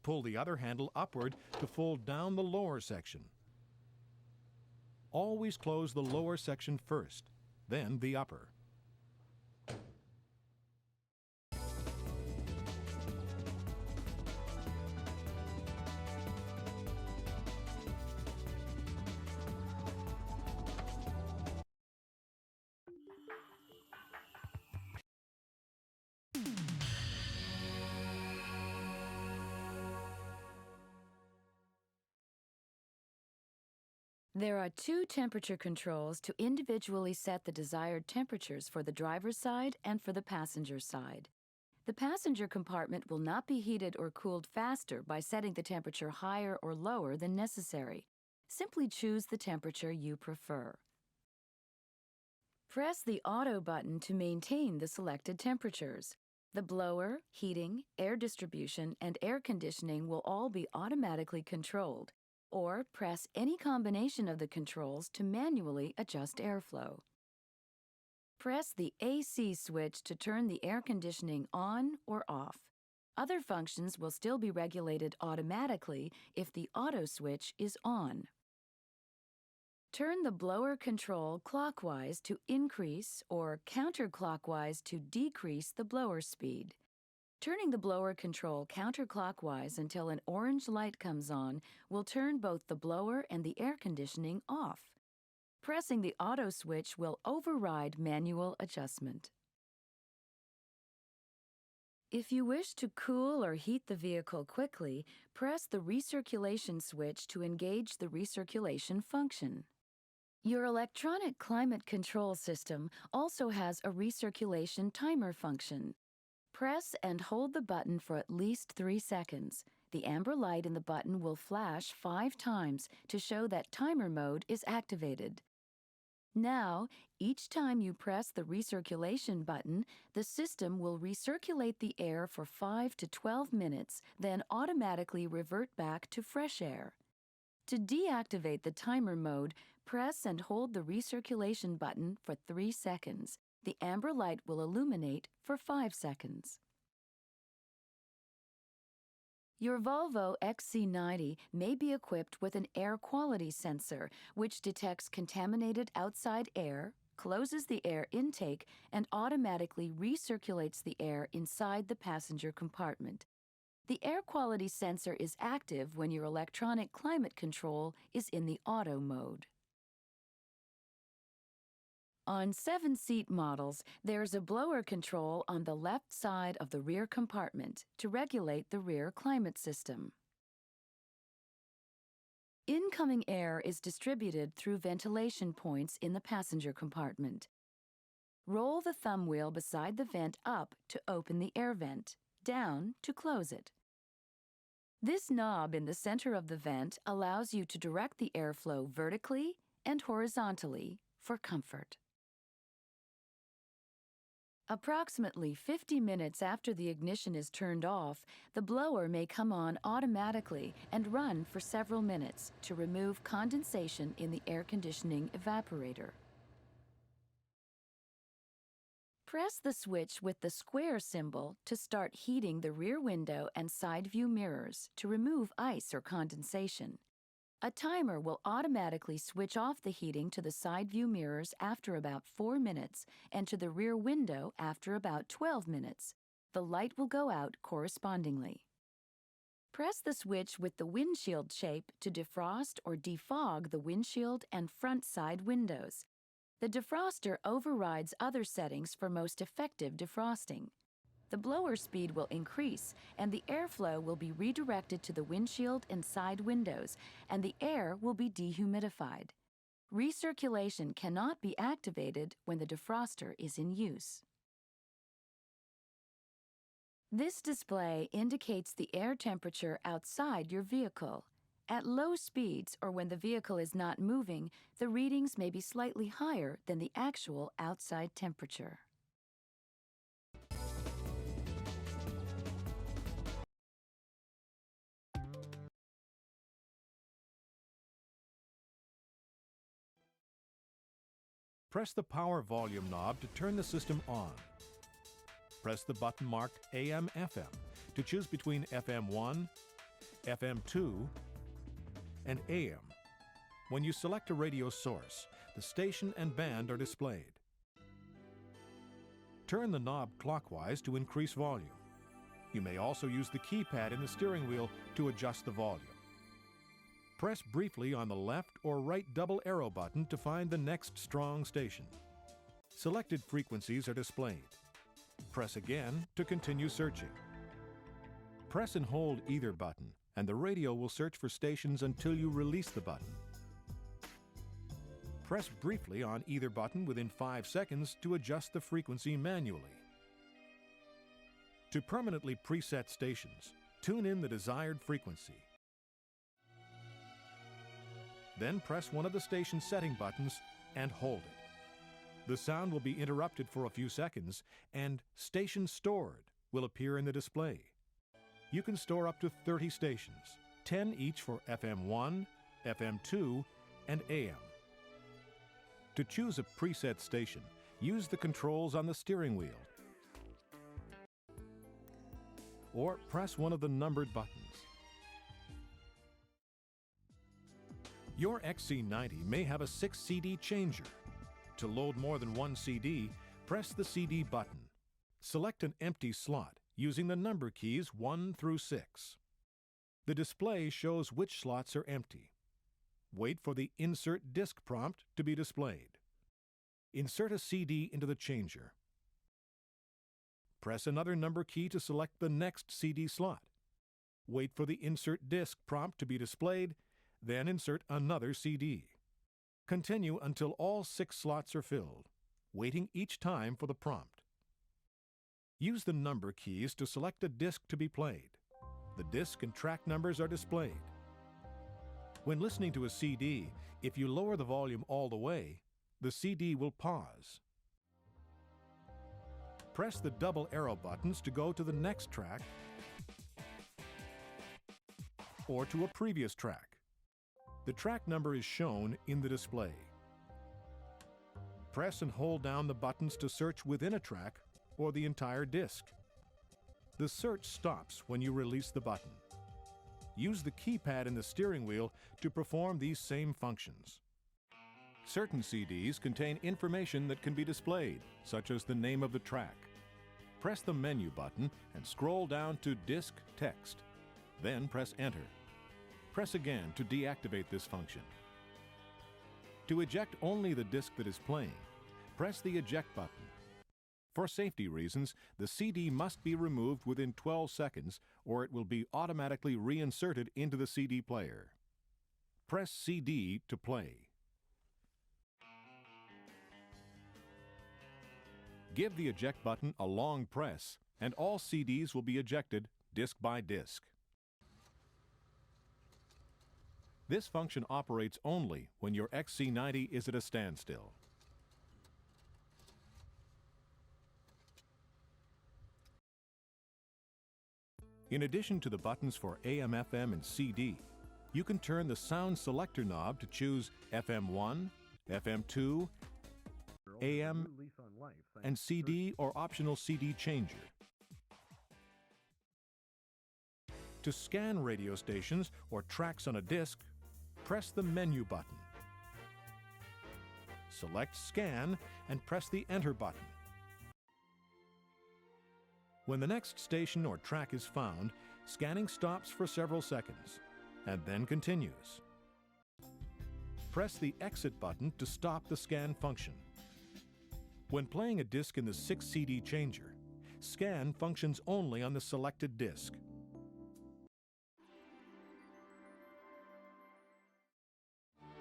Pull the other handle upward to fold down the lower section. Always close the lower section first, then the upper. There are two temperature controls to individually set the desired temperatures for the driver's side and for the passenger side. The passenger compartment will not be heated or cooled faster by setting the temperature higher or lower than necessary. Simply choose the temperature you prefer. Press the Auto button to maintain the selected temperatures. The blower, heating, air distribution, and air conditioning will all be automatically controlled, or press any combination of the controls to manually adjust airflow. Press the AC switch to turn the air conditioning on or off. Other functions will still be regulated automatically if the auto switch is on. Turn the blower control clockwise to increase or counterclockwise to decrease the blower speed. Turning the blower control counterclockwise until an orange light comes on will turn both the blower and the air conditioning off. Pressing the auto switch will override manual adjustment. If you wish to cool or heat the vehicle quickly, press the recirculation switch to engage the recirculation function. Your electronic climate control system also has a recirculation timer function. Press and hold the button for at least 3 seconds. The amber light in the button will flash 5 times to show that timer mode is activated. Now, each time you press the recirculation button, the system will recirculate the air for 5 to 12 minutes, then automatically revert back to fresh air. To deactivate the timer mode, press and hold the recirculation button for 3 seconds. The amber light will illuminate for 5 seconds. Your Volvo XC90 may be equipped with an air quality sensor, which detects contaminated outside air, closes the air intake, and automatically recirculates the air inside the passenger compartment. The air quality sensor is active when your electronic climate control is in the auto mode. On 7-seat models, there's a blower control on the left side of the rear compartment to regulate the rear climate system. Incoming air is distributed through ventilation points in the passenger compartment. Roll the thumb wheel beside the vent up to open the air vent, down to close it. This knob in the center of the vent allows you to direct the airflow vertically and horizontally for comfort. Approximately 50 minutes after the ignition is turned off, the blower may come on automatically and run for several minutes to remove condensation in the air conditioning evaporator. Press the switch with the square symbol to start heating the rear window and side view mirrors to remove ice or condensation. A timer will automatically switch off the heating to the side view mirrors after about 4 minutes and to the rear window after about 12 minutes. The light will go out correspondingly. Press the switch with the windshield shape to defrost or defog the windshield and front side windows. The defroster overrides other settings for most effective defrosting. The blower speed will increase, and the airflow will be redirected to the windshield and side windows, and the air will be dehumidified. Recirculation cannot be activated when the defroster is in use. This display indicates the air temperature outside your vehicle. At low speeds or when the vehicle is not moving, the readings may be slightly higher than the actual outside temperature. Press the power volume knob to turn the system on. Press the button marked AM/FM to choose between FM1, FM2, and AM. When you select a radio source, the station and band are displayed. Turn the knob clockwise to increase volume. You may also use the keypad in the steering wheel to adjust the volume. Press briefly on the left or right double arrow button to find the next strong station. Selected frequencies are displayed. Press again to continue searching. Press and hold either button, and the radio will search for stations until you release the button. Press briefly on either button within 5 seconds to adjust the frequency manually. To permanently preset stations, tune in the desired frequency. Then press one of the station setting buttons and hold it. The sound will be interrupted for a few seconds, and Station Stored will appear in the display. You can store up to 30 stations, 10 each for FM1, FM2, and AM. To choose a preset station, use the controls on the steering wheel, or press one of the numbered buttons. Your XC90 may have a 6 CD changer. To load more than one CD, press the CD button. Select an empty slot using the number keys 1 through 6. The display shows which slots are empty. Wait for the Insert Disc prompt to be displayed. Insert a CD into the changer. Press another number key to select the next CD slot. Wait for the Insert Disc prompt to be displayed, then insert another CD. Continue until all 6 slots are filled, waiting each time for the prompt. Use the number keys to select a disc to be played. The disc and track numbers are displayed. When listening to a CD, if you lower the volume all the way, the CD will pause. Press the double arrow buttons to go to the next track or to a previous track. The track number is shown in the display. Press and hold down the buttons to search within a track or the entire disc. The search stops when you release the button. Use the keypad in the steering wheel to perform these same functions. Certain CDs contain information that can be displayed, such as the name of the track. Press the menu button and scroll down to Disc Text. Then press Enter. Press again to deactivate this function. To eject only the disc that is playing, press the Eject button. For safety reasons, the CD must be removed within 12 seconds or it will be automatically reinserted into the CD player. Press CD to play. Give the Eject button a long press and all CDs will be ejected disc by disc. This function operates only when your XC90 is at a standstill. In addition to the buttons for AM, FM, and CD, you can turn the sound selector knob to choose FM1, FM2, AM, and CD or optional CD changer. To scan radio stations or tracks on a disc, press the menu button. Select Scan and press the Enter button. When the next station or track is found, scanning stops for several seconds and then continues. Press the Exit button to stop the scan function. When playing a disc in the 6 CD changer, scan functions only on the selected disc.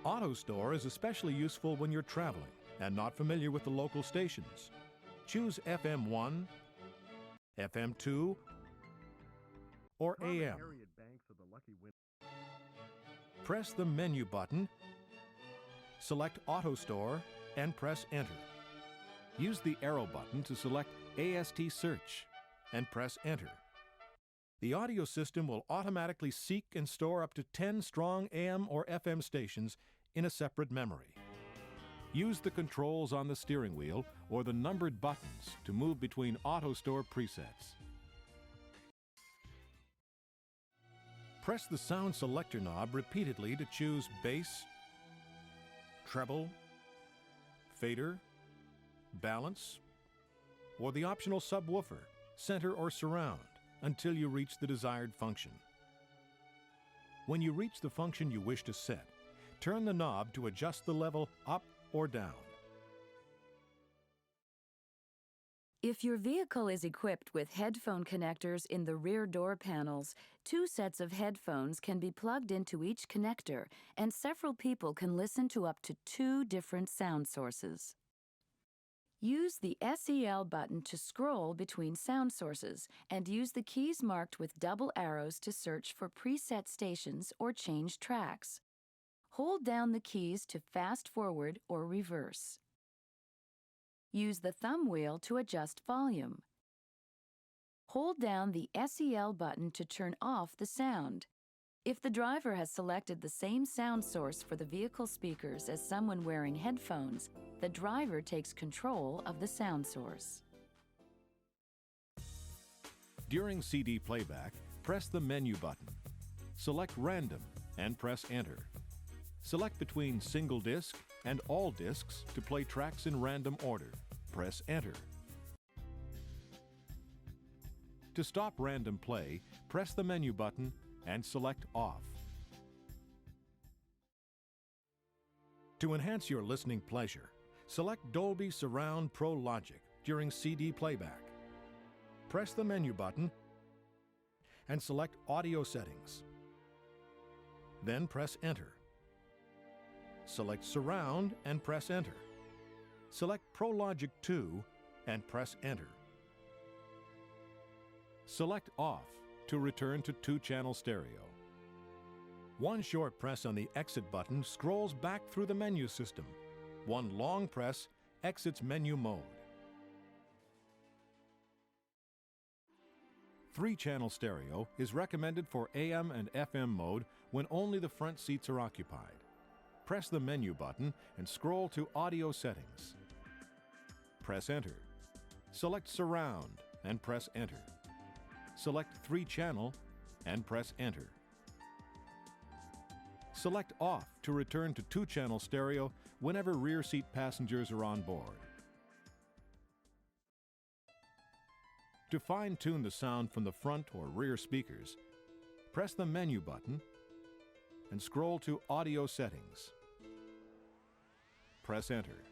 AutoStore is especially useful when you're traveling and not familiar with the local stations. Choose FM1, FM2, or AM. Press the menu button, select AutoStore, and press Enter. Use the arrow button to select AST Search and press Enter. The audio system will automatically seek and store up to 10 strong AM or FM stations in a separate memory. Use the controls on the steering wheel or the numbered buttons to move between AutoStore presets. Press the sound selector knob repeatedly to choose bass, treble, fader, balance, or the optional subwoofer, center or surround until you reach the desired function. When you reach the function you wish to set, turn the knob to adjust the level up or down. If your vehicle is equipped with headphone connectors in the rear door panels, 2 sets of headphones can be plugged into each connector, and several people can listen to up to 2 different sound sources. Use the SEL button to scroll between sound sources, and use the keys marked with double arrows to search for preset stations or change tracks. Hold down the keys to fast forward or reverse. Use the thumb wheel to adjust volume. Hold down the SEL button to turn off the sound. If the driver has selected the same sound source for the vehicle speakers as someone wearing headphones, the driver takes control of the sound source. During CD playback, press the menu button. Select Random and press Enter. Select between single disc and all discs to play tracks in random order. Press Enter. To stop random play, press the menu button and select Off. To enhance your listening pleasure, select Dolby Surround Pro Logic during CD playback. Press the menu button and select Audio Settings. Then press Enter. Select Surround and press Enter. Select Pro Logic 2 and press Enter. Select Off to return to 2-channel stereo. One short press on the Exit button scrolls back through the menu system. One long press exits menu mode. 3-channel stereo is recommended for AM and FM mode when only the front seats are occupied. Press the menu button and scroll to Audio Settings. Press Enter. Select Surround and press Enter. Select 3-channel and press Enter. Select Off to return to 2-channel stereo whenever rear seat passengers are on board. To fine-tune the sound from the front or rear speakers, press the menu button and scroll to Audio Settings. Press Enter.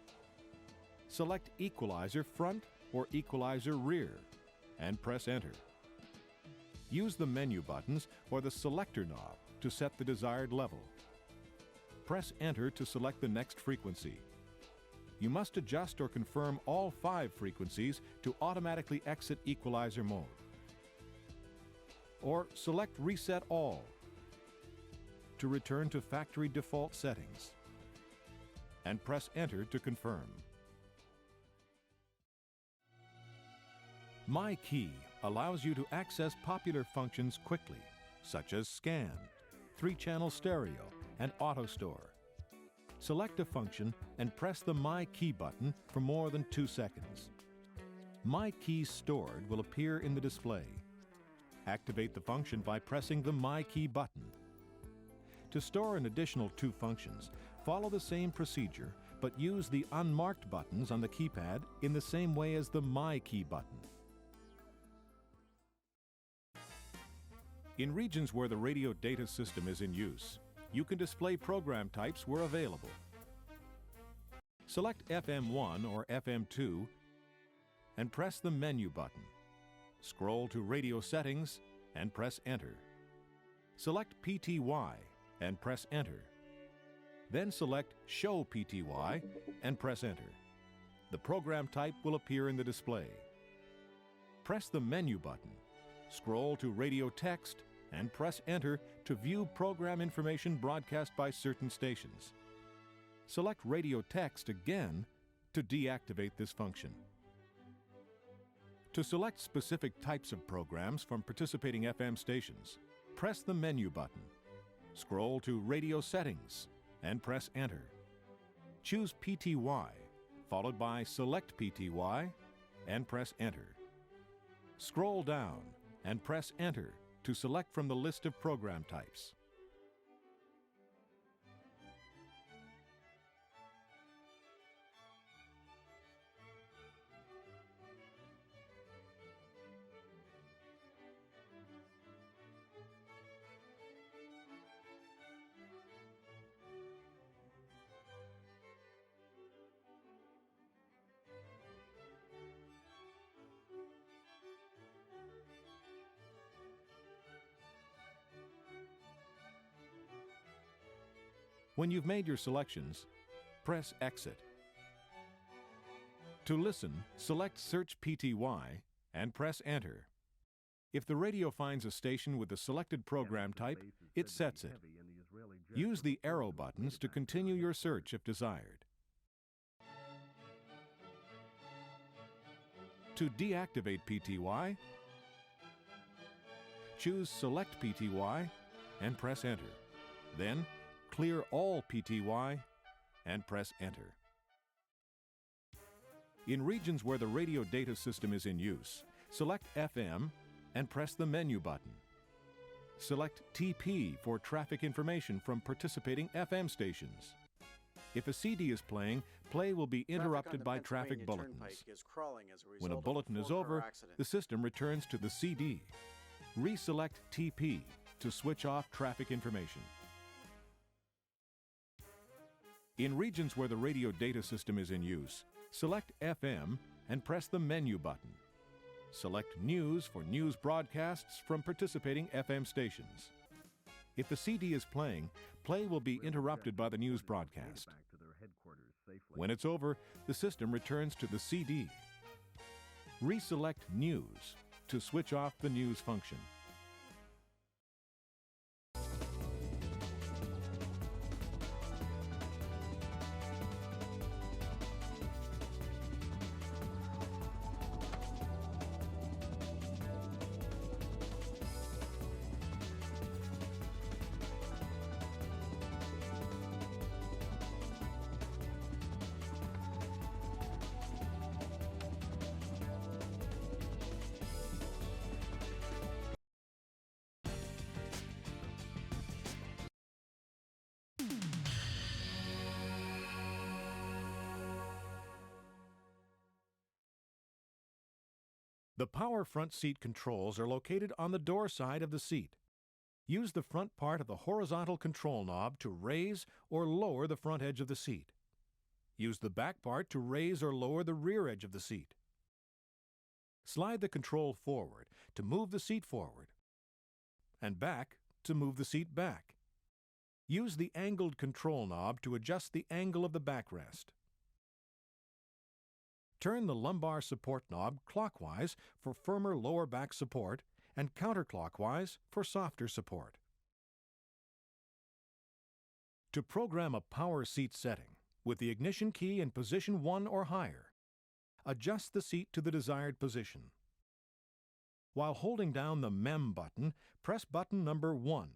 Select Equalizer Front or Equalizer Rear and press Enter. Use the menu buttons or the selector knob to set the desired level. Press Enter to select the next frequency. You must adjust or confirm all 5 frequencies to automatically exit equalizer mode. Or select Reset All to return to factory default settings. And press Enter to confirm. My Key allows you to access popular functions quickly, such as Scan, 3-channel stereo, and AutoStore. Select a function and press the My Key button for more than 2 seconds. My Key Stored will appear in the display. Activate the function by pressing the My Key button. To store an additional 2 functions, follow the same procedure, but use the unmarked buttons on the keypad in the same way as the My Key button. In regions where the radio data system is in use, you can display program types where available. Select FM1 or FM2 and press the menu button. Scroll to Radio Settings and press Enter. Select PTY and press Enter. Then select Show PTY and press Enter. The program type will appear in the display. Press the menu button. Scroll to Radio Text and press Enter to view program information broadcast by certain stations. Select Radio Text again to deactivate this function. To select specific types of programs from participating FM stations, press the menu button. Scroll to Radio Settings and press Enter. choose PTY, followed by Select PTY, and press Enter. Scroll down and press Enter to select from the list of program types. When you've made your selections, press Exit. To listen, select Search PTY and press Enter. If the radio finds a station with the selected program type, it sets it. Use the arrow buttons to continue your search if desired. To deactivate PTY, choose Select PTY and press Enter. Then, clear all PTY and press Enter. In regions where the radio data system is in use, select FM and press the menu button. Select TP for traffic information from participating FM stations. If a CD is playing, play will be interrupted by traffic bulletins. When a bulletin is over, the system returns to the CD. Reselect TP to switch off traffic information. In regions where the radio data system is in use, select FM and press the menu button. Select News for news broadcasts from participating FM stations. If the CD is playing, play will be interrupted by the news broadcast. When it's over, the system returns to the CD. Reselect News to switch off the news function. The power front seat controls are located on the door side of the seat. Use the front part of the horizontal control knob to raise or lower the front edge of the seat. Use the back part to raise or lower the rear edge of the seat. Slide the control forward to move the seat forward, and back to move the seat back. Use the angled control knob to adjust the angle of the backrest. Turn the lumbar support knob clockwise for firmer lower back support and counterclockwise for softer support. To program a power seat setting, with the ignition key in position 1 or higher, adjust the seat to the desired position. While holding down the MEM button, press button number 1.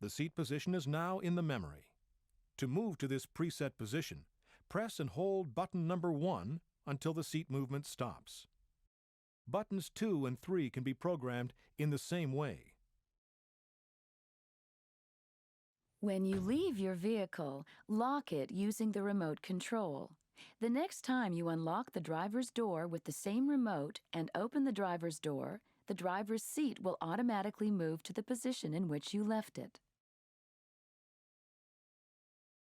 The seat position is now in the memory. To move to this preset position, press and hold button number 1 until the seat movement stops. Buttons 2 and 3 can be programmed in the same way. When you leave your vehicle, lock it using the remote control. The next time you unlock the driver's door with the same remote and open the driver's door, the driver's seat will automatically move to the position in which you left it.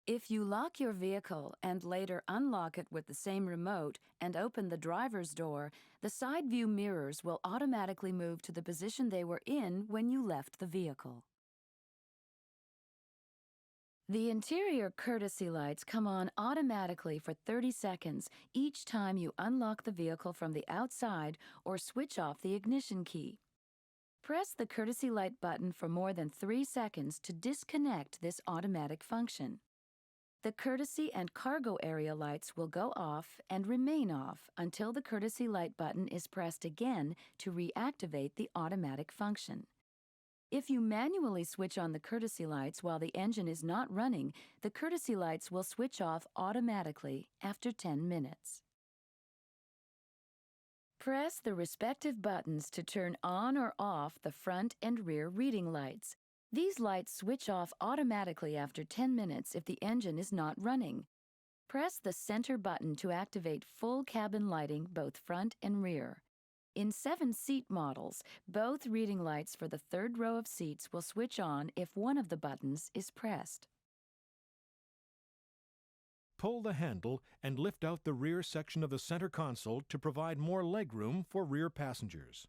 If you lock your vehicle and later unlock it with the same remote and open the driver's door, the side view mirrors will automatically move to the position they were in when you left the vehicle. The interior courtesy lights come on automatically for 30 seconds each time you unlock the vehicle from the outside or switch off the ignition key. Press the courtesy light button for more than 3 seconds to disconnect this automatic function. The courtesy and cargo area lights will go off and remain off until the courtesy light button is pressed again to reactivate the automatic function. If you manually switch on the courtesy lights while the engine is not running, the courtesy lights will switch off automatically after 10 minutes. Press the respective buttons to turn on or off the front and rear reading lights. These lights switch off automatically after 10 minutes if the engine is not running. Press the center button to activate full cabin lighting, both front and rear. In 7-seat models, both reading lights for the third row of seats will switch on if one of the buttons is pressed. Pull the handle and lift out the rear section of the center console to provide more legroom for rear passengers.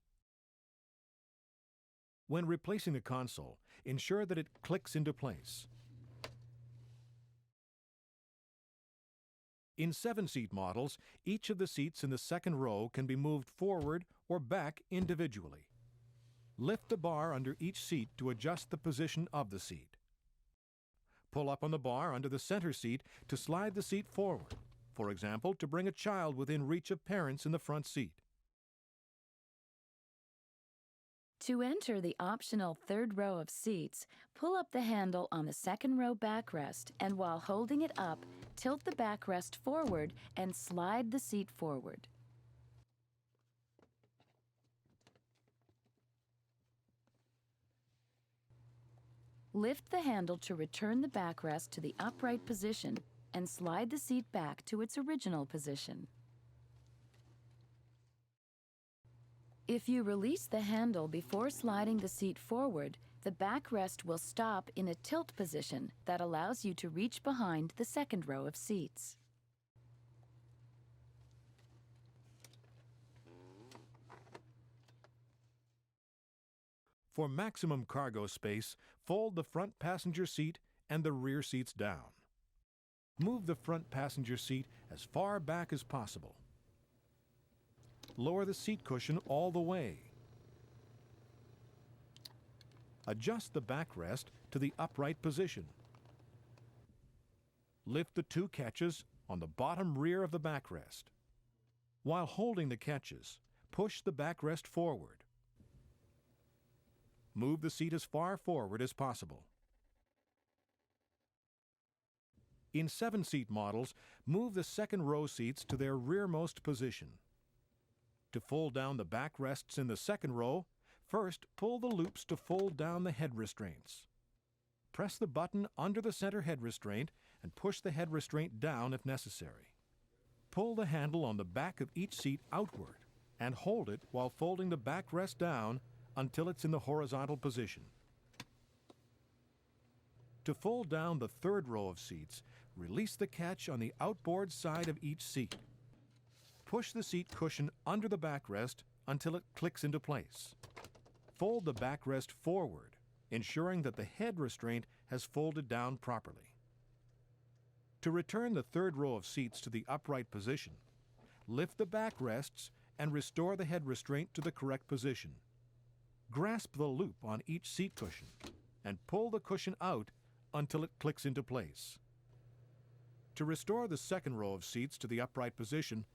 When replacing the console, ensure that it clicks into place. In 7-seat models, each of the seats in the second row can be moved forward or back individually. Lift the bar under each seat to adjust the position of the seat. Pull up on the bar under the center seat to slide the seat forward, for example, to bring a child within reach of parents in the front seat. To enter the optional third row of seats, pull up the handle on the second row backrest and while holding it up, tilt the backrest forward and slide the seat forward. Lift the handle to return the backrest to the upright position and slide the seat back to its original position. If you release the handle before sliding the seat forward, the backrest will stop in a tilt position that allows you to reach behind the second row of seats. For maximum cargo space, fold the front passenger seat and the rear seats down. Move the front passenger seat as far back as possible. Lower the seat cushion all the way. Adjust the backrest to the upright position. Lift the two catches on the bottom rear of the backrest. While holding the catches, push the backrest forward. Move the seat as far forward as possible. In 7-seat models, move the second row seats to their rearmost position. To fold down the backrests in the second row, first pull the loops to fold down the head restraints. Press the button under the center head restraint and push the head restraint down if necessary. Pull the handle on the back of each seat outward and hold it while folding the backrest down until it's in the horizontal position. To fold down the third row of seats, release the catch on the outboard side of each seat. Push the seat cushion under the backrest until it clicks into place. Fold the backrest forward, ensuring that the head restraint has folded down properly. To return the third row of seats to the upright position, lift the backrests and restore the head restraint to the correct position. Grasp the loop on each seat cushion and pull the cushion out until it clicks into place. To restore the second row of seats to the upright position,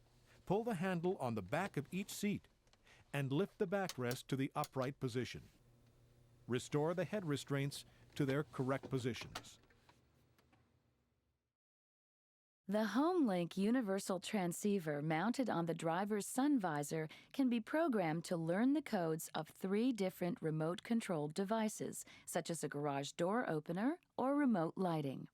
pull the handle on the back of each seat and lift the backrest to the upright position. Restore the head restraints to their correct positions. The HomeLink universal transceiver mounted on the driver's sun visor can be programmed to learn the codes of 3 different remote-controlled devices, such as a garage door opener or remote lighting.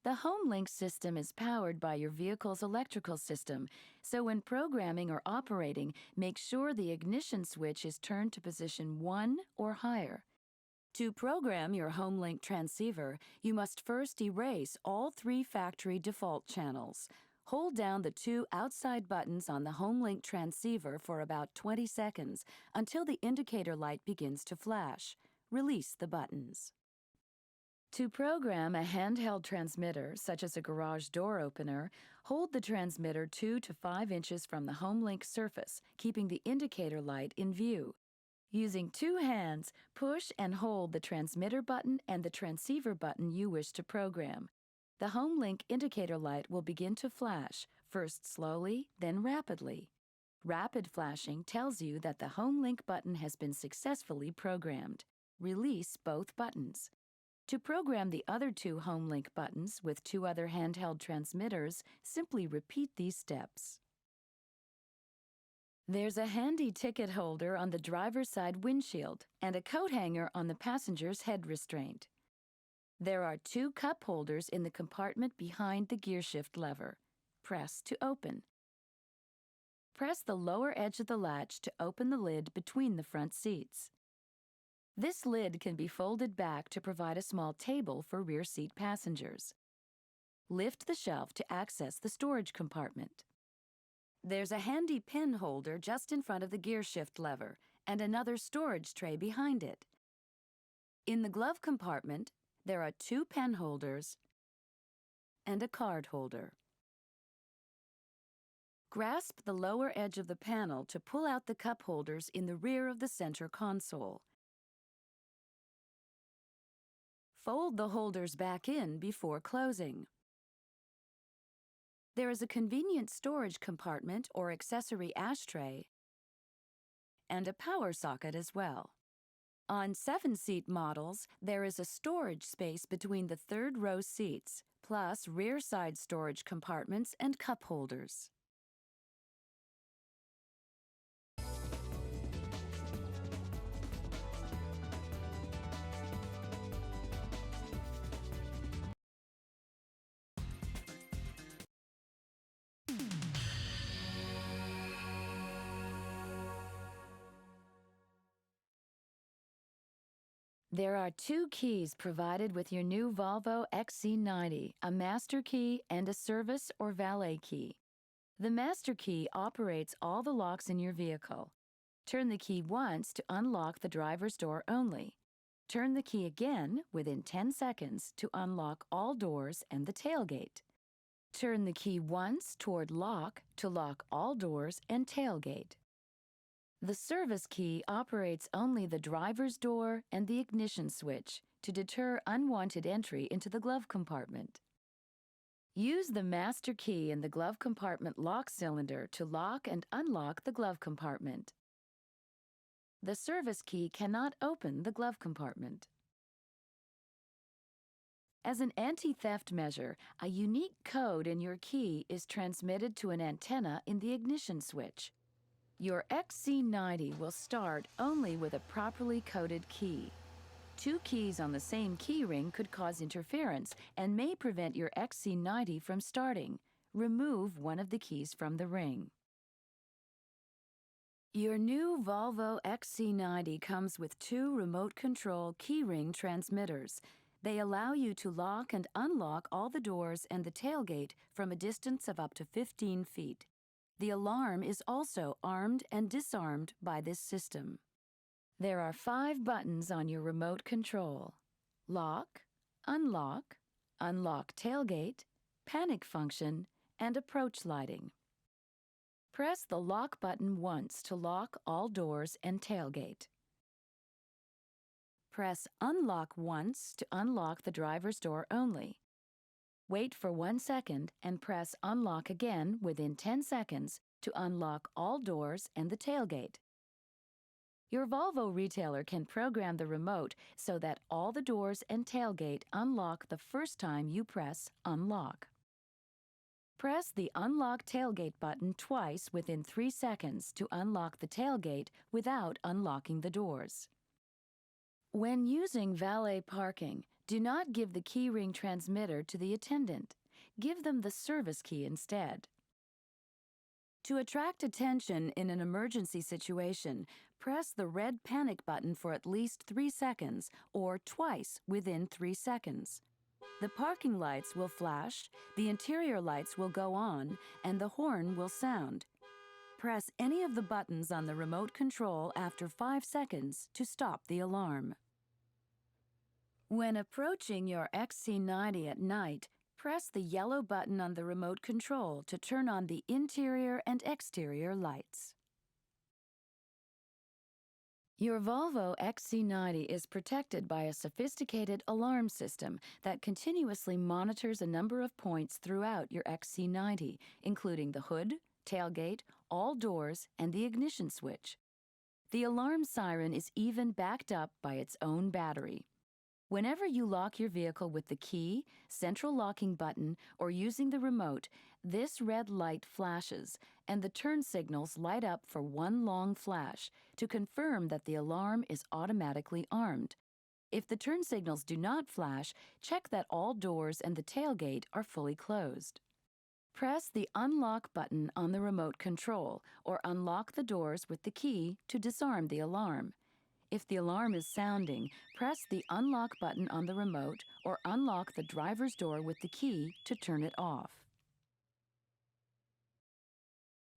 The HomeLink system is powered by your vehicle's electrical system, so when programming or operating, make sure the ignition switch is turned to position 1 or higher. To program your HomeLink transceiver, you must first erase all 3 factory default channels. Hold down the 2 outside buttons on the HomeLink transceiver for about 20 seconds until the indicator light begins to flash. Release the buttons. To program a handheld transmitter, such as a garage door opener, hold the transmitter 2 to 5 inches from the HomeLink surface, keeping the indicator light in view. Using 2 hands, push and hold the transmitter button and the transceiver button you wish to program. The HomeLink indicator light will begin to flash, first slowly, then rapidly. Rapid flashing tells you that the HomeLink button has been successfully programmed. release both buttons. To program the other two HomeLink buttons with two other handheld transmitters, simply repeat these steps. There's a handy ticket holder on the driver's side windshield and a coat hanger on the passenger's head restraint. There are two cup holders in the compartment behind the gearshift lever. Press to open. Press the lower edge of the latch to open the lid between the front seats. This lid can be folded back to provide a small table for rear seat passengers. Lift the shelf to access the storage compartment. There's a handy pen holder just in front of the gearshift lever and another storage tray behind it. In the glove compartment, there are two pen holders and a card holder. Grasp the lower edge of the panel to pull out the cup holders in the rear of the center console. Fold the holders back in before closing. There is a convenient storage compartment or accessory ashtray and a power socket as well. On 7-seat models, there is a storage space between the third row seats, plus rear side storage compartments and cup holders. There are two keys provided with your new Volvo XC90, a master key and a service or valet key. The master key operates all the locks in your vehicle. Turn the key once to unlock the driver's door only. Turn the key again within 10 seconds to unlock all doors and the tailgate. Turn the key once toward lock to lock all doors and tailgate. The service key operates only the driver's door and the ignition switch to deter unwanted entry into the glove compartment. Use the master key in the glove compartment lock cylinder to lock and unlock the glove compartment. The service key cannot open the glove compartment. As an anti-theft measure, a unique code in your key is transmitted to an antenna in the ignition switch. Your XC90 will start only with a properly coded key. Two keys on the same key ring could cause interference and may prevent your XC90 from starting. Remove one of the keys from the ring. Your new Volvo XC90 comes with two remote control keyring transmitters. They allow you to lock and unlock all the doors and the tailgate from a distance of up to 15 feet. The alarm is also armed and disarmed by this system. There are 5 buttons on your remote control: lock, unlock, unlock tailgate, panic function, and approach lighting. Press the lock button once to lock all doors and tailgate. Press unlock once to unlock the driver's door only. Wait for 1 second and press unlock again within 10 seconds to unlock all doors and the tailgate. Your Volvo retailer can program the remote so that all the doors and tailgate unlock the first time you press unlock. Press the unlock tailgate button twice within 3 seconds to unlock the tailgate without unlocking the doors. When using valet parking, do not give the keyring transmitter to the attendant. Give them the service key instead. To attract attention in an emergency situation, press the red panic button for at least 3 seconds or twice within 3 seconds. The parking lights will flash, the interior lights will go on, and the horn will sound. Press any of the buttons on the remote control after 5 seconds to stop the alarm. When approaching your XC90 at night, press the yellow button on the remote control to turn on the interior and exterior lights. Your Volvo XC90 is protected by a sophisticated alarm system that continuously monitors a number of points throughout your XC90, including the hood, tailgate, all doors, and the ignition switch. The alarm siren is even backed up by its own battery. Whenever you lock your vehicle with the key, central locking button, or using the remote, this red light flashes, and the turn signals light up for one long flash to confirm that the alarm is automatically armed. If the turn signals do not flash, check that all doors and the tailgate are fully closed. Press the unlock button on the remote control or unlock the doors with the key to disarm the alarm. If the alarm is sounding, press the unlock button on the remote or unlock the driver's door with the key to turn it off.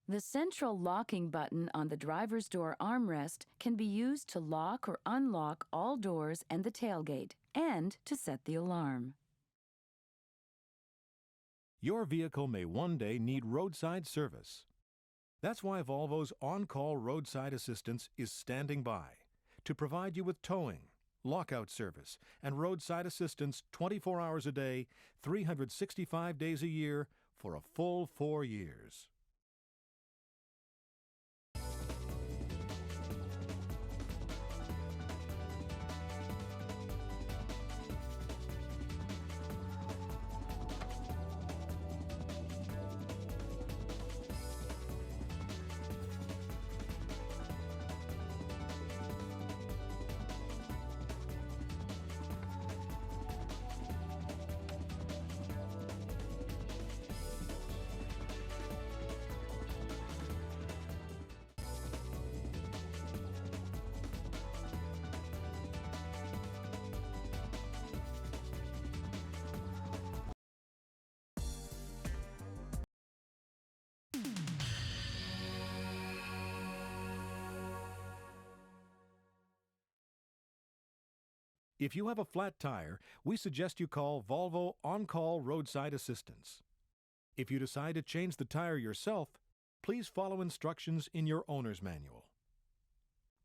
The central locking button on the driver's door armrest can be used to lock or unlock all doors and the tailgate, and to set the alarm. Your vehicle may one day need roadside service. That's why Volvo's on-call roadside assistance is standing by to provide you with towing, lockout service, and roadside assistance 24 hours a day, 365 days a year for a full 4 years. If you have a flat tire, we suggest you call Volvo On-Call Roadside Assistance. If you decide to change the tire yourself, please follow instructions in your owner's manual.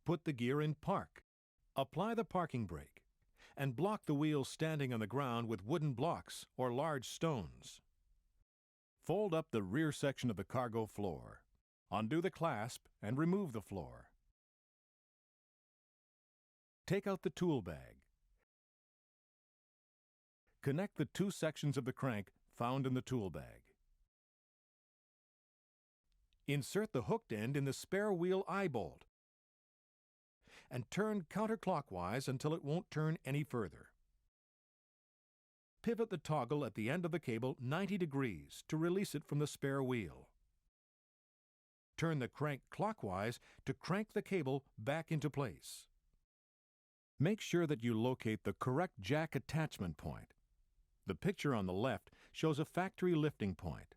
Put the gear in park, apply the parking brake, and block the wheels standing on the ground with wooden blocks or large stones. Fold up the rear section of the cargo floor, undo the clasp, and remove the floor. Take out the tool bag. Connect the two sections of the crank found in the tool bag. Insert the hooked end in the spare wheel eye bolt and turn counterclockwise until it won't turn any further. Pivot the toggle at the end of the cable 90 degrees to release it from the spare wheel. Turn the crank clockwise to crank the cable back into place. Make sure that you locate the correct jack attachment point. The picture on the left shows a factory lifting point.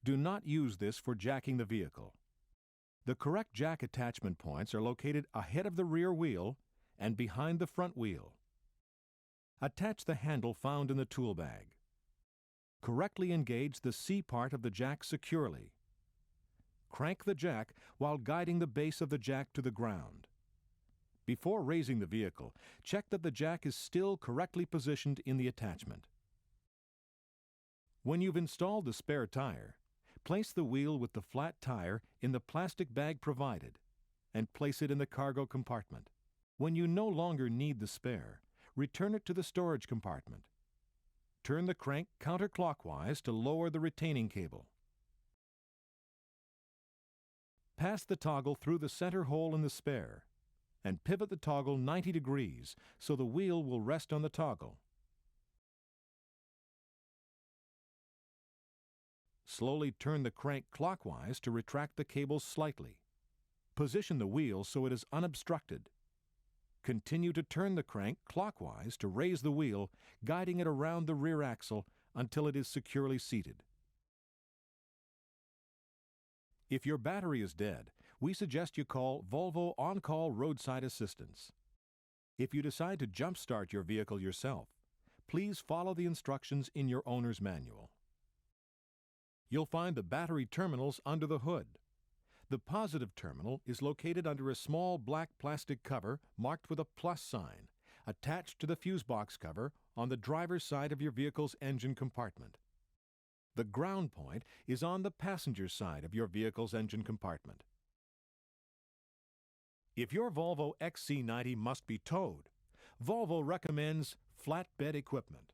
Do not use this for jacking the vehicle. The correct jack attachment points are located ahead of the rear wheel and behind the front wheel. Attach the handle found in the tool bag. Correctly engage the C part of the jack securely. Crank the jack while guiding the base of the jack to the ground. Before raising the vehicle, check that the jack is still correctly positioned in the attachment. When you've installed the spare tire, place the wheel with the flat tire in the plastic bag provided and place it in the cargo compartment. When you no longer need the spare, return it to the storage compartment. Turn the crank counterclockwise to lower the retaining cable. Pass the toggle through the center hole in the spare and pivot the toggle 90 degrees so the wheel will rest on the toggle. Slowly turn the crank clockwise to retract the cable slightly. Position the wheel so it is unobstructed. Continue to turn the crank clockwise to raise the wheel, guiding it around the rear axle until it is securely seated. If your battery is dead, we suggest you call Volvo On-Call Roadside Assistance. If you decide to jump-start your vehicle yourself, please follow the instructions in your owner's manual. You'll find the battery terminals under the hood. The positive terminal is located under a small black plastic cover marked with a plus sign, attached to the fuse box cover on the driver's side of your vehicle's engine compartment. The ground point is on the passenger side of your vehicle's engine compartment. If your Volvo XC90 must be towed, Volvo recommends flatbed equipment.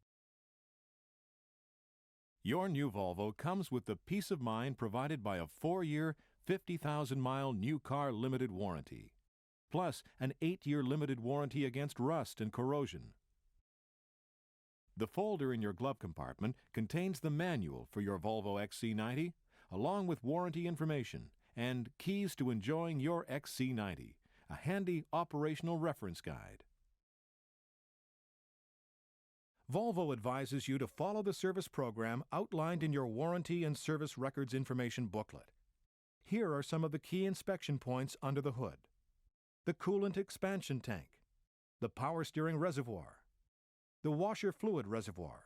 Your new Volvo comes with the peace of mind provided by a 4-year, 50,000-mile new car limited warranty, plus an 8-year limited warranty against rust and corrosion. The folder in your glove compartment contains the manual for your Volvo XC90, along with warranty information and keys to enjoying your XC90, a handy operational reference guide. Volvo advises you to follow the service program outlined in your warranty and service records information booklet. Here are some of the key inspection points under the hood: the coolant expansion tank, the power steering reservoir, the washer fluid reservoir,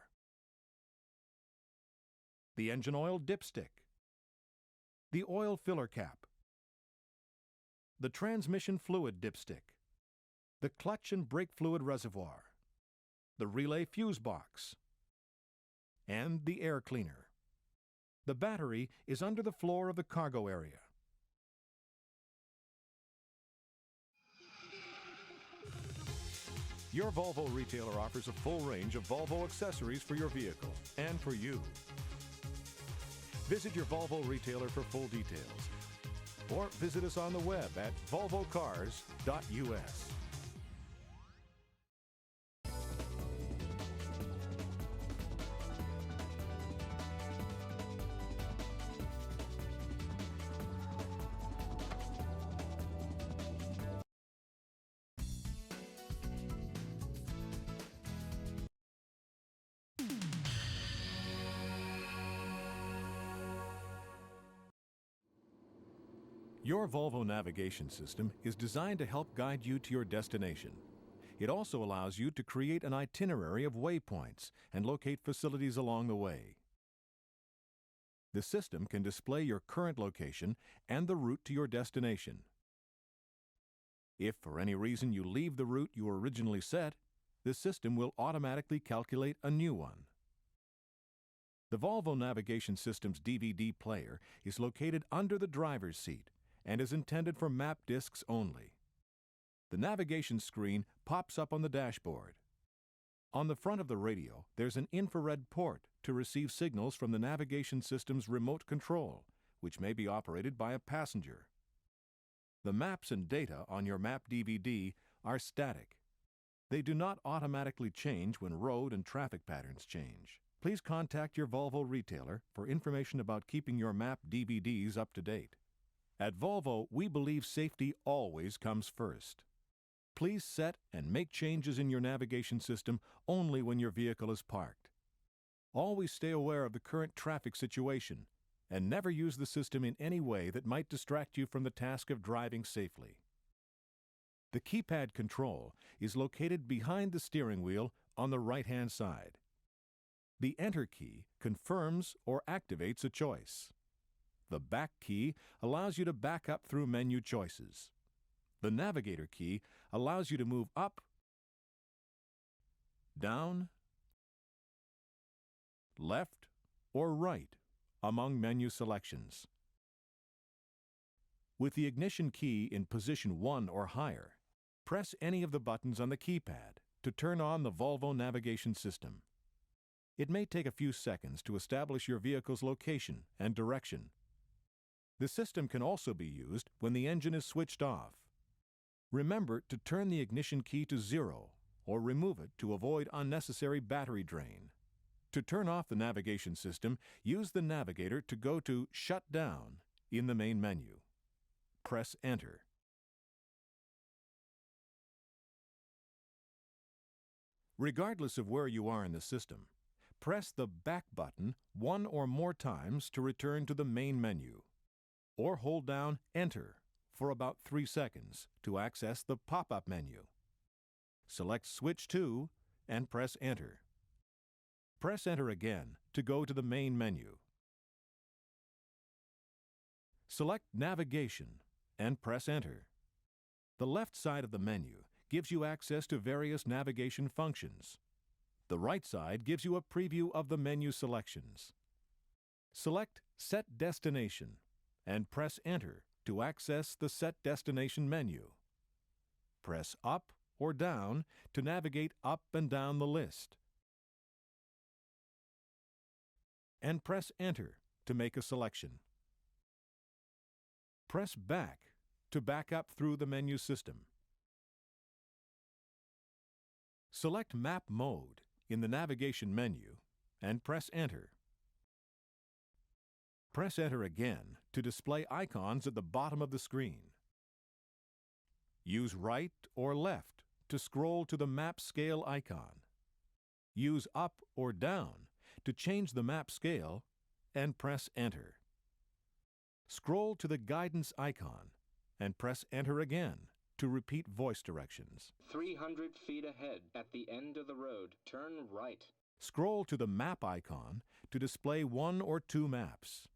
the engine oil dipstick, the oil filler cap, the transmission fluid dipstick, the clutch and brake fluid reservoir, the relay fuse box, and the air cleaner. The battery is under the floor of the cargo area. Your Volvo retailer offers a full range of Volvo accessories for your vehicle and for you. Visit your Volvo retailer for full details, or visit us on the web at volvocars.us. Your Volvo navigation system is designed to help guide you to your destination. It also allows you to create an itinerary of waypoints and locate facilities along the way. The system can display your current location and the route to your destination. If for any reason you leave the route you originally set, the system will automatically calculate a new one. The Volvo navigation system's DVD player is located under the driver's seat and is intended for map discs only. The navigation screen pops up on the dashboard. On the front of the radio, there's an infrared port to receive signals from the navigation system's remote control, which may be operated by a passenger. The maps and data on your map DVD are static. They do not automatically change when road and traffic patterns change. Please contact your Volvo retailer for information about keeping your map DVDs up to date. At Volvo, we believe safety always comes first. Please set and make changes in your navigation system only when your vehicle is parked. Always stay aware of the current traffic situation and never use the system in any way that might distract you from the task of driving safely. The keypad control is located behind the steering wheel on the right-hand side. The Enter key confirms or activates a choice. The back key allows you to back up through menu choices. The Navigator key allows you to move up, down, left, or right among menu selections. With the ignition key in position 1 or higher, press any of the buttons on the keypad to turn on the Volvo navigation system. It may take a few seconds to establish your vehicle's location and direction. The system can also be used when the engine is switched off. Remember to turn the ignition key to 0 or remove it to avoid unnecessary battery drain. To turn off the navigation system, use the navigator to go to Shut Down in the main menu. Press Enter. Regardless of where you are in the system, press the back button one or more times to return to the main menu, or hold down Enter for about 3 seconds to access the pop-up menu. Select Switch to and press Enter. Press Enter again to go to the main menu. Select Navigation and press Enter. The left side of the menu gives you access to various navigation functions. The right side gives you a preview of the menu selections. Select Set Destination and press Enter to access the Set Destination menu. Press up or down to navigate up and down the list. And press Enter to make a selection. Press Back to back up through the menu system. Select Map Mode in the navigation menu and press Enter. Press Enter again to display icons at the bottom of the screen. Use right or left to scroll to the map scale icon. Use up or down to change the map scale and press Enter. Scroll to the guidance icon and press Enter again to repeat voice directions. 300 feet ahead, at the end of the road, turn right. Scroll to the map icon to display one or two maps.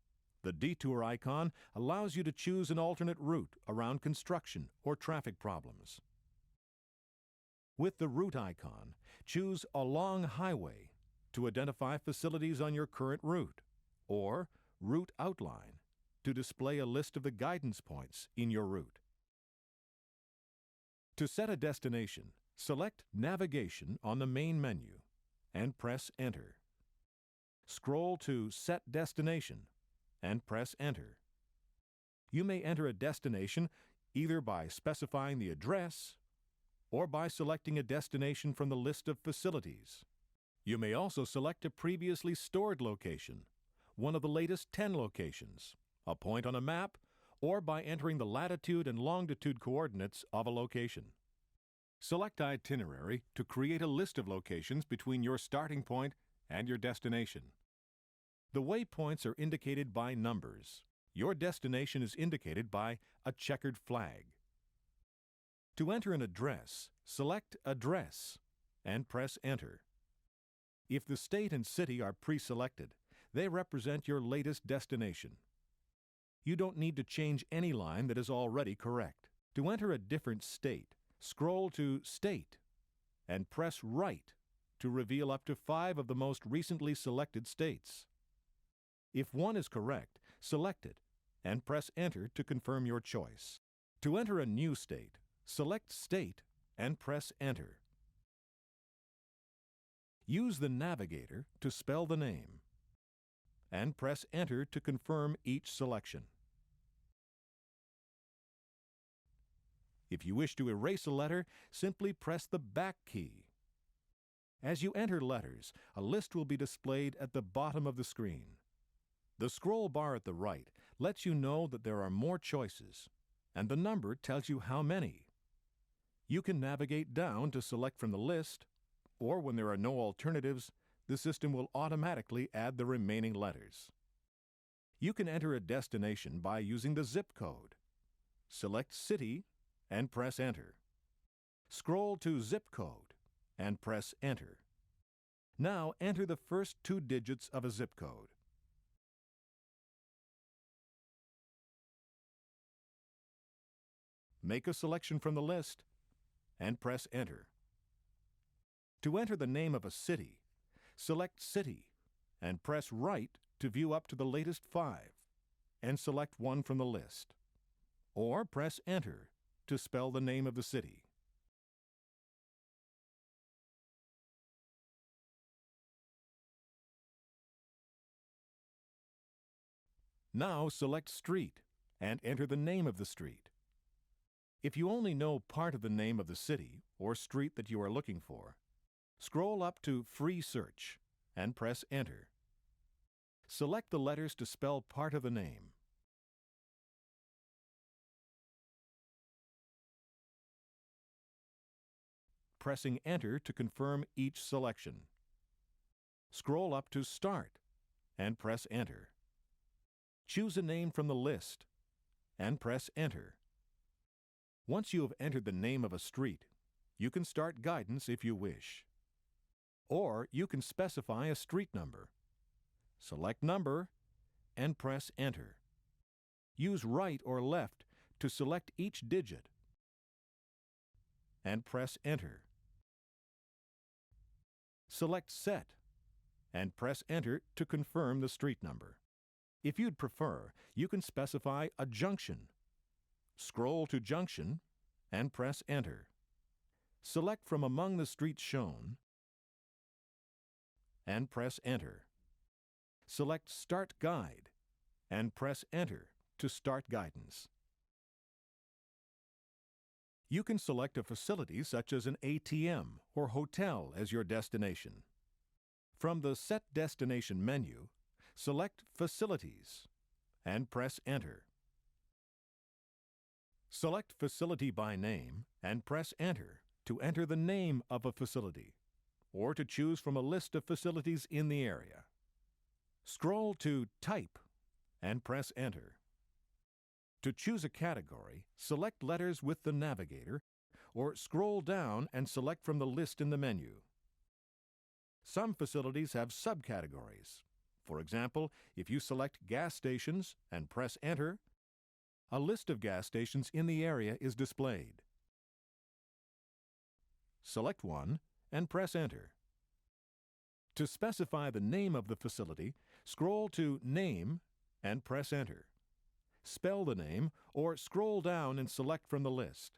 The detour icon allows you to choose an alternate route around construction or traffic problems. With the route icon, choose Along Highway to identify facilities on your current route, or Route Outline to display a list of the guidance points in your route. To set a destination, select Navigation on the main menu and press Enter. Scroll to Set Destination and press Enter. You may enter a destination either by specifying the address or by selecting a destination from the list of facilities. You may also select a previously stored location, one of the latest 10 locations, a point on a map, or by entering the latitude and longitude coordinates of a location. Select Itinerary to create a list of locations between your starting point and your destination. The waypoints are indicated by numbers. Your destination is indicated by a checkered flag. To enter an address, select Address and press Enter. If the state and city are pre-selected, they represent your latest destination. You don't need to change any line that is already correct. To enter a different state, scroll to State and press Right to reveal up to 5 of the most recently selected states. If one is correct, select it and press Enter to confirm your choice. To enter a new state, select State and press Enter. Use the navigator to spell the name and press Enter to confirm each selection. If you wish to erase a letter, simply press the back key. As you enter letters, a list will be displayed at the bottom of the screen. The scroll bar at the right lets you know that there are more choices, and the number tells you how many. You can navigate down to select from the list, or when there are no alternatives, the system will automatically add the remaining letters. You can enter a destination by using the zip code. Select City and press Enter. Scroll to Zip Code and press Enter. Now enter the first 2 digits of a zip code. Make a selection from the list and press Enter. To enter the name of a city, select City and press Right to view up to the latest 5 and select one from the list. Or press Enter to spell the name of the city. Now select Street and enter the name of the street. If you only know part of the name of the city or street that you are looking for, scroll up to Free Search and press Enter. Select the letters to spell part of the name. Pressing Enter to confirm each selection. Scroll up to Start and press Enter. Choose a name from the list and press Enter. Once you have entered the name of a street, you can start guidance if you wish. Or you can specify a street number. Select Number and press Enter. Use right or left to select each digit and press Enter. Select Set and press Enter to confirm the street number. If you'd prefer, you can specify a junction. Scroll to Junction and press Enter. select from among the streets shown and press Enter. Select Start Guide and press Enter to start guidance. You can select a facility such as an ATM or hotel as your destination. From the Set Destination menu, select Facilities and press Enter. Select Facility by name and press Enter to enter the name of a facility or to choose from a list of facilities in the area. Scroll to Type and press Enter. To choose a category, select letters with the navigator or scroll down and select from the list in the menu. Some facilities have subcategories. For example, if you select Gas Stations and press Enter, a list of gas stations in the area is displayed. Select one and press Enter. To specify the name of the facility, scroll to Name and press Enter. Spell the name or scroll down and select from the list.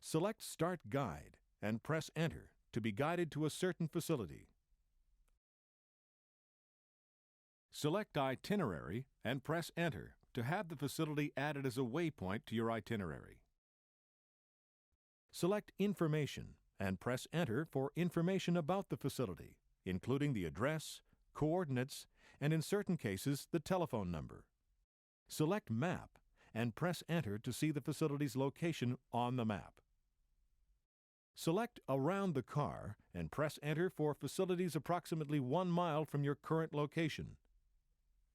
Select Start Guide and press Enter to be guided to a certain facility. Select Itinerary and press Enter to have the facility added as a waypoint to your itinerary. Select Information and press Enter for information about the facility, including the address, coordinates, and in certain cases, the telephone number. Select Map and press Enter to see the facility's location on the map. Select Around the Car and press Enter for facilities approximately 1 mile from your current location.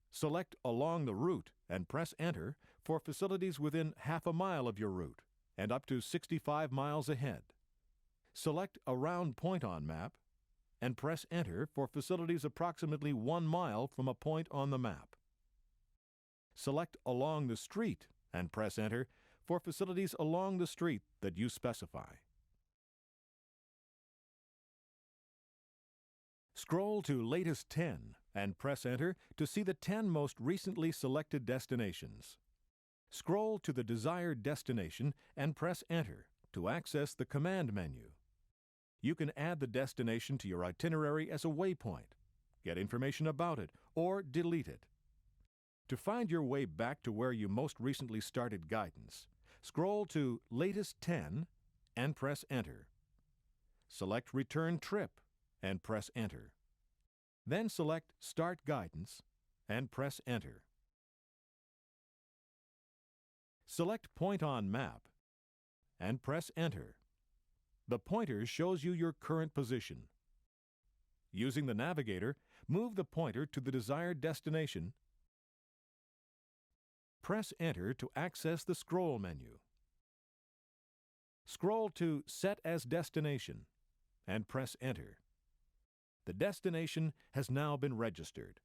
Select Along the Route and press Enter for facilities within half a mile of your route and up to 65 miles ahead. Select Around Point on Map and press Enter for facilities approximately 1 mile from a point on the map. Select Along the Street and press Enter for facilities along the street that you specify. Scroll to Latest 10 and press Enter to see the 10 most recently selected destinations. Scroll to the desired destination and press Enter to access the command menu. You can add the destination to your itinerary as a waypoint, get information about it, or delete it. To find your way back to where you most recently started guidance, scroll to Latest 10 and press Enter. Select Return Trip and press Enter. Then select Start Guidance and press Enter. Select Point on Map and press Enter. The pointer shows you your current position. Using the navigator, move the pointer to the desired destination. Press Enter to access the scroll menu. Scroll to Set as Destination and press Enter. The destination has now been registered.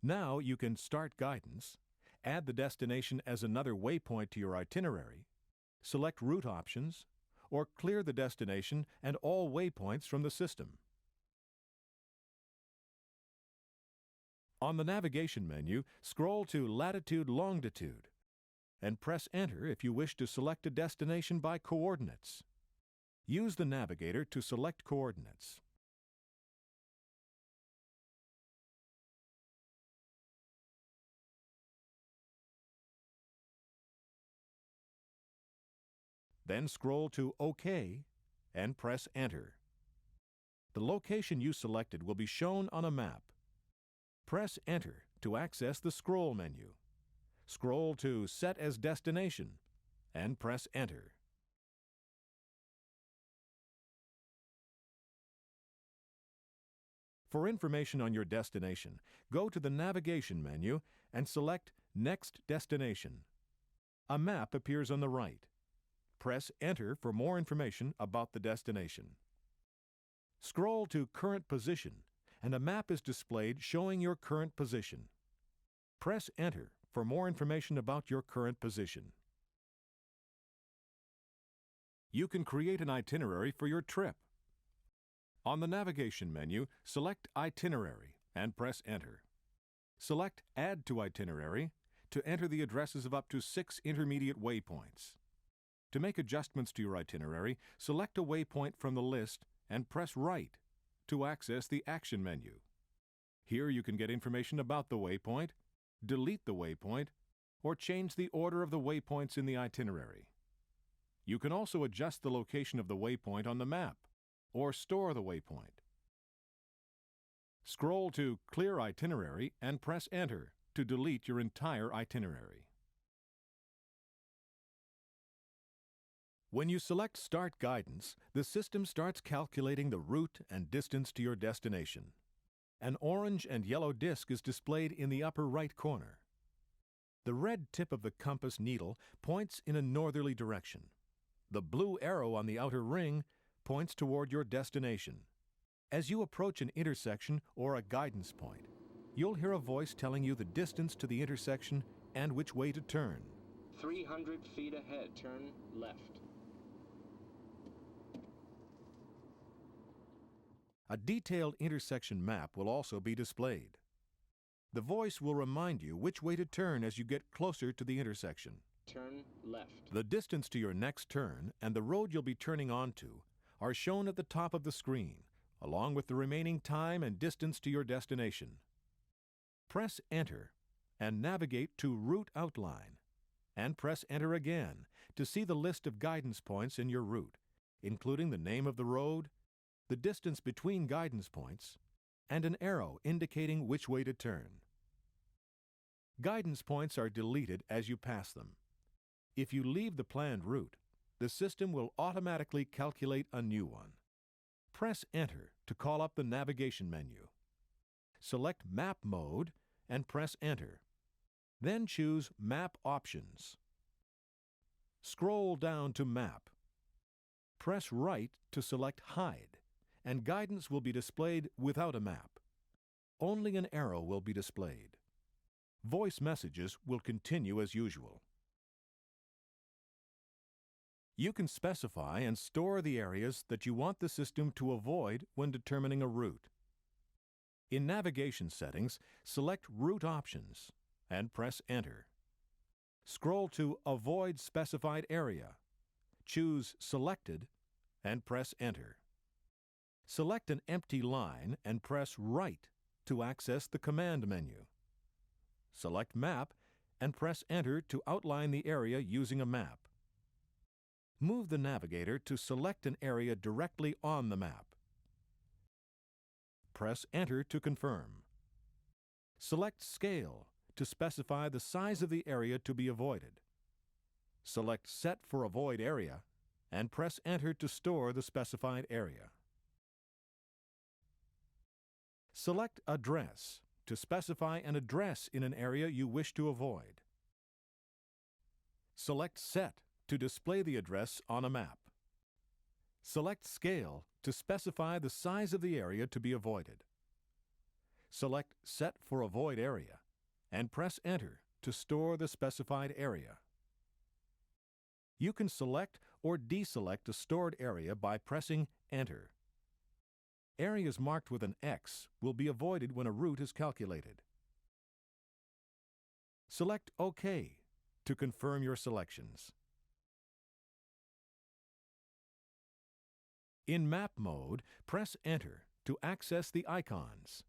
Now you can start guidance, add the destination as another waypoint to your itinerary, select route options, or clear the destination and all waypoints from the system. On the navigation menu, scroll to Latitude-Longitude and press Enter if you wish to select a destination by coordinates. Use the navigator to select coordinates. Then scroll to OK and press Enter. The location you selected will be shown on a map. Press Enter to access the scroll menu. Scroll to Set as Destination and press Enter. For information on your destination, go to the navigation menu and select Next Destination. A map appears on the right. Press Enter for more information about the destination. Scroll to Current Position, and a map is displayed showing your current position. Press Enter for more information about your current position. You can create an itinerary for your trip. On the navigation menu, select Itinerary and press Enter. Select Add to Itinerary to enter the addresses of up to 6 intermediate waypoints. To make adjustments to your itinerary, select a waypoint from the list and press right to access the Action menu. Here you can get information about the waypoint, delete the waypoint, or change the order of the waypoints in the itinerary. You can also adjust the location of the waypoint on the map or store the waypoint. Scroll to Clear Itinerary and press Enter to delete your entire itinerary. When you select Start Guidance, the system starts calculating the route and distance to your destination. An orange and yellow disc is displayed in the upper right corner. The red tip of the compass needle points in a northerly direction. The blue arrow on the outer ring points toward your destination. As you approach an intersection or a guidance point, you'll hear a voice telling you the distance to the intersection and which way to turn. 300 feet ahead, turn left. A detailed intersection map will also be displayed. The voice will remind you which way to turn as you get closer to the intersection. Turn left. The distance to your next turn and the road you'll be turning onto are shown at the top of the screen, along with the remaining time and distance to your destination. Press Enter and navigate to Route Outline, and press Enter again to see the list of guidance points in your route, including the name of the road, the distance between guidance points, and an arrow indicating which way to turn. Guidance points are deleted as you pass them. If you leave the planned route, the system will automatically calculate a new one. Press Enter to call up the navigation menu. Select Map Mode and press Enter. Then choose Map Options. Scroll down to Map. Press right to select Hide, and guidance will be displayed without a map. Only an arrow will be displayed. Voice messages will continue as usual. You can specify and store the areas that you want the system to avoid when determining a route. In Navigation Settings, select Route Options and press Enter. Scroll to Avoid Specified Area. Choose Selected and press Enter. Select an empty line and press Right to access the command menu. Select Map and press Enter to outline the area using a map. Move the navigator to select an area directly on the map. Press Enter to confirm. Select Scale to specify the size of the area to be avoided. Select Set for Avoid Area and press Enter to store the specified area. Select Address to specify an address in an area you wish to avoid. Select Set to display the address on a map. Select Scale to specify the size of the area to be avoided. Select Set for Avoid Area and press Enter to store the specified area. You can select or deselect a stored area by pressing Enter. Areas marked with an X will be avoided when a route is calculated. Select OK to confirm your selections. In Map Mode, press Enter to access the icons.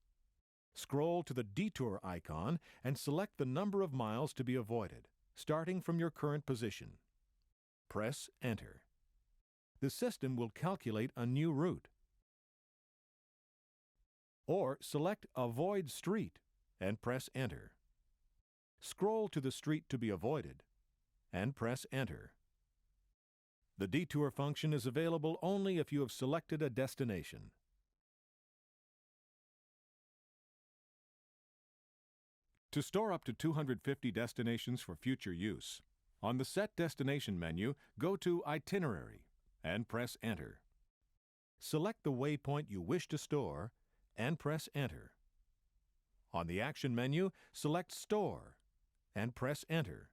Scroll to the detour icon and select the number of miles to be avoided, starting from your current position. Press Enter. The system will calculate a new route. Or select Avoid Street and press Enter. Scroll to the street to be avoided and press Enter. The detour function is available only if you have selected a destination. To store up to 250 destinations for future use, on the Set Destination menu, go to Itinerary and press Enter. Select the waypoint you wish to store and press Enter. On the Action menu, select Store and press Enter.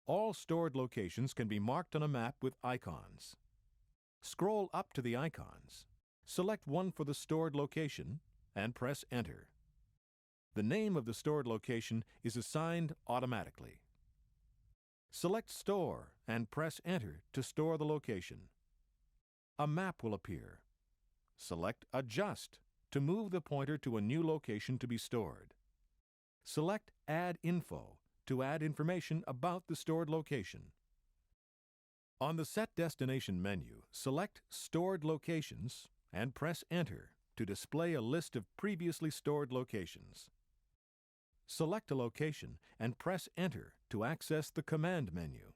All stored locations can be marked on a map with icons. Scroll up to the icons. Select one for the stored location and press Enter. The name of the stored location is assigned automatically. Select Store and press Enter to store the location. A map will appear. Select Adjust to move the pointer to a new location to be stored. Select Add Info to add information about the stored location. On the Set Destination menu, select Stored Locations and press Enter to display a list of previously stored locations. Select a location and press Enter to access the Command menu.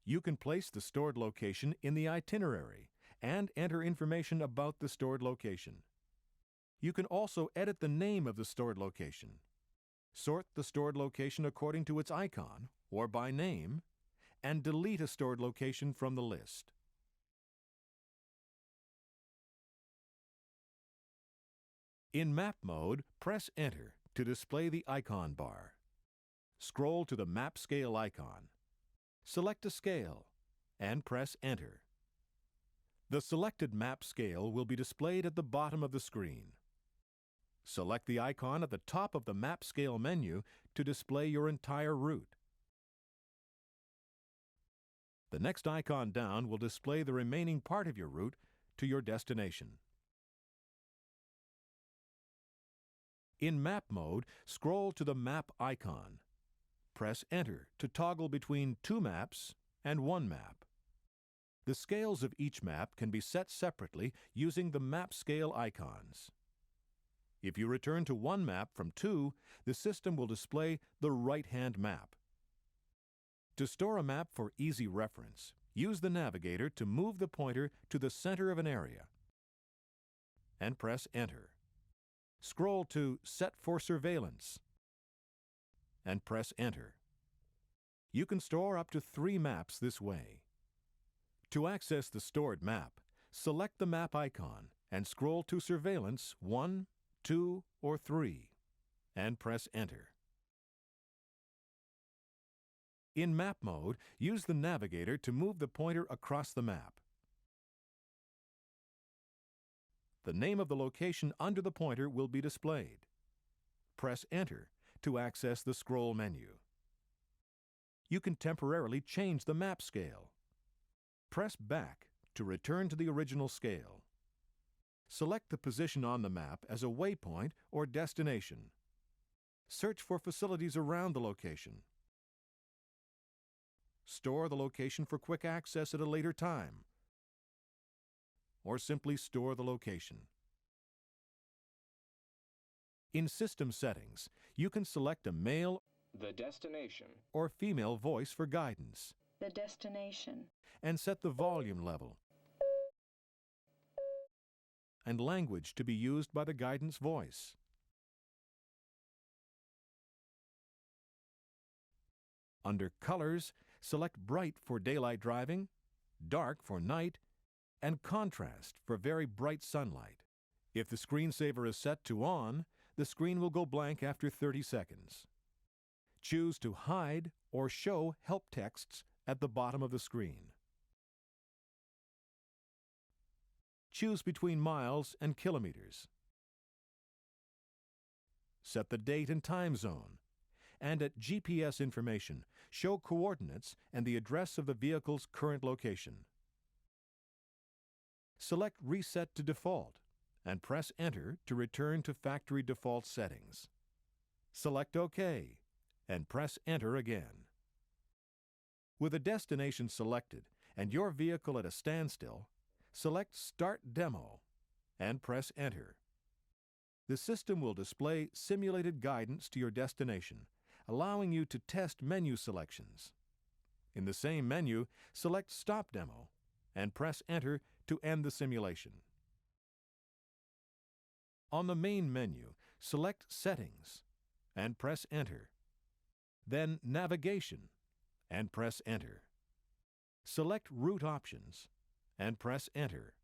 You can place the stored location in the itinerary and enter information about the stored location. You can also edit the name of the stored location, sort the stored location according to its icon or by name, and delete a stored location from the list. In Map mode, press Enter to display the icon bar. Scroll to the Map Scale icon. Select a scale and press Enter. The selected map scale will be displayed at the bottom of the screen. Select the icon at the top of the Map Scale menu to display your entire route. The next icon down will display the remaining part of your route to your destination. In Map mode, scroll to the Map icon. Press Enter to toggle between two maps and one map. The scales of each map can be set separately using the Map Scale icons. If you return to one map from two, the system will display the right-hand map. To store a map for easy reference, use the navigator to move the pointer to the center of an area and press Enter. Scroll to Set for Surveillance and press Enter. You can store up to 3 maps this way. To access the stored map, select the map icon and scroll to Surveillance 1, 2, or 3 and press Enter. In Map mode, use the navigator to move the pointer across the map. The name of the location under the pointer will be displayed. Press Enter to access the scroll menu. You can temporarily change the map scale. Press Back to return to the original scale. Select the position on the map as a waypoint or destination. Search for facilities around the location. Store the location for quick access at a later time, or simply store the location. In System Settings, you can select a male The destination. or female voice for guidance, The destination. and set the volume level and language to be used by the guidance voice. Under Colors, select Bright for daylight driving, Dark for night, and Contrast for very bright sunlight. If the screensaver is set to On, the screen will go blank after 30 seconds. Choose to hide or show help texts at the bottom of the screen. Choose between miles and kilometers. Set the date and time zone, and at GPS information, show coordinates and the address of the vehicle's current location. Select Reset to Default and press Enter to return to factory default settings. Select OK and press Enter again. With a destination selected and your vehicle at a standstill, select Start Demo and press Enter. The system will display simulated guidance to your destination, allowing you to test menu selections. In the same menu, select Stop Demo and press Enter to end the simulation. On the main menu, select Settings and press Enter. Then Navigation and press Enter. Select Route Options and press Enter.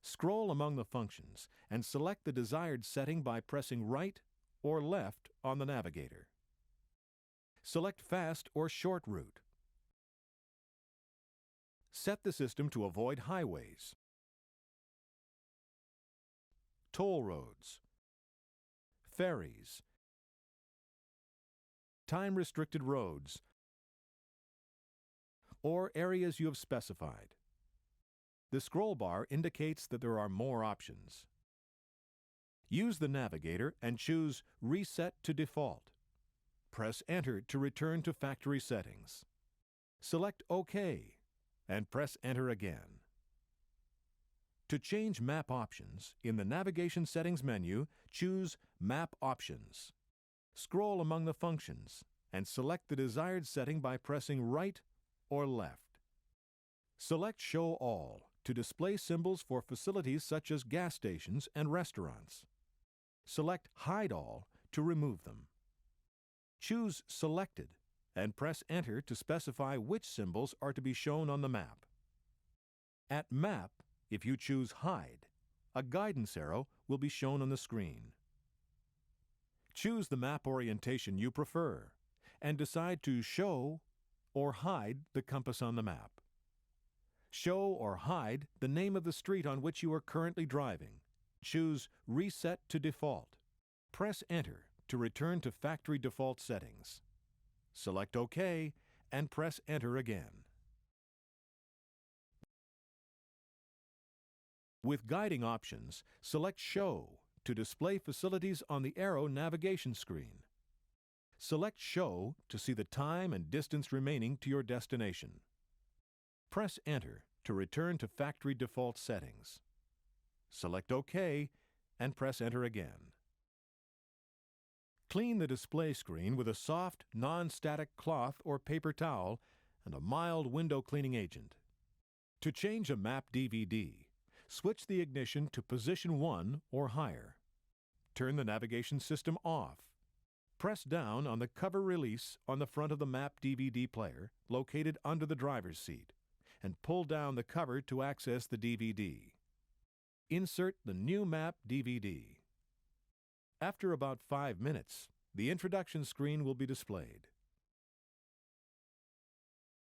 Scroll among the functions and select the desired setting by pressing right or left on the navigator. Select Fast or Short Route. Set the system to avoid highways, toll roads, ferries, time-restricted roads, or areas you have specified. The scroll bar indicates that there are more options. Use the navigator and choose Reset to Default. Press Enter to return to factory settings. Select OK and press Enter again. To change map options, in the Navigation Settings menu, choose Map Options. Scroll among the functions and select the desired setting by pressing right or left. Select Show All to display symbols for facilities such as gas stations and restaurants. Select Hide All to remove them. Choose Selected and press Enter to specify which symbols are to be shown on the map. At Map, if you choose Hide, a guidance arrow will be shown on the screen. Choose the map orientation you prefer and decide to show or hide the compass on the map. Show or hide the name of the street on which you are currently driving. Choose Reset to Default. Press Enter to return to factory default settings. Select OK and press Enter again. With guiding options, select Show to display facilities on the arrow navigation screen. Select Show to see the time and distance remaining to your destination. Press Enter to return to factory default settings. Select OK and press Enter again. Clean the display screen with a soft, non-static cloth or paper towel and a mild window cleaning agent. To change a map DVD, switch the ignition to position 1 or higher. Turn the navigation system off. Press down on the cover release on the front of the map DVD player located under the driver's seat and pull down the cover to access the DVD. Insert the new map DVD. After about 5 minutes, the introduction screen will be displayed.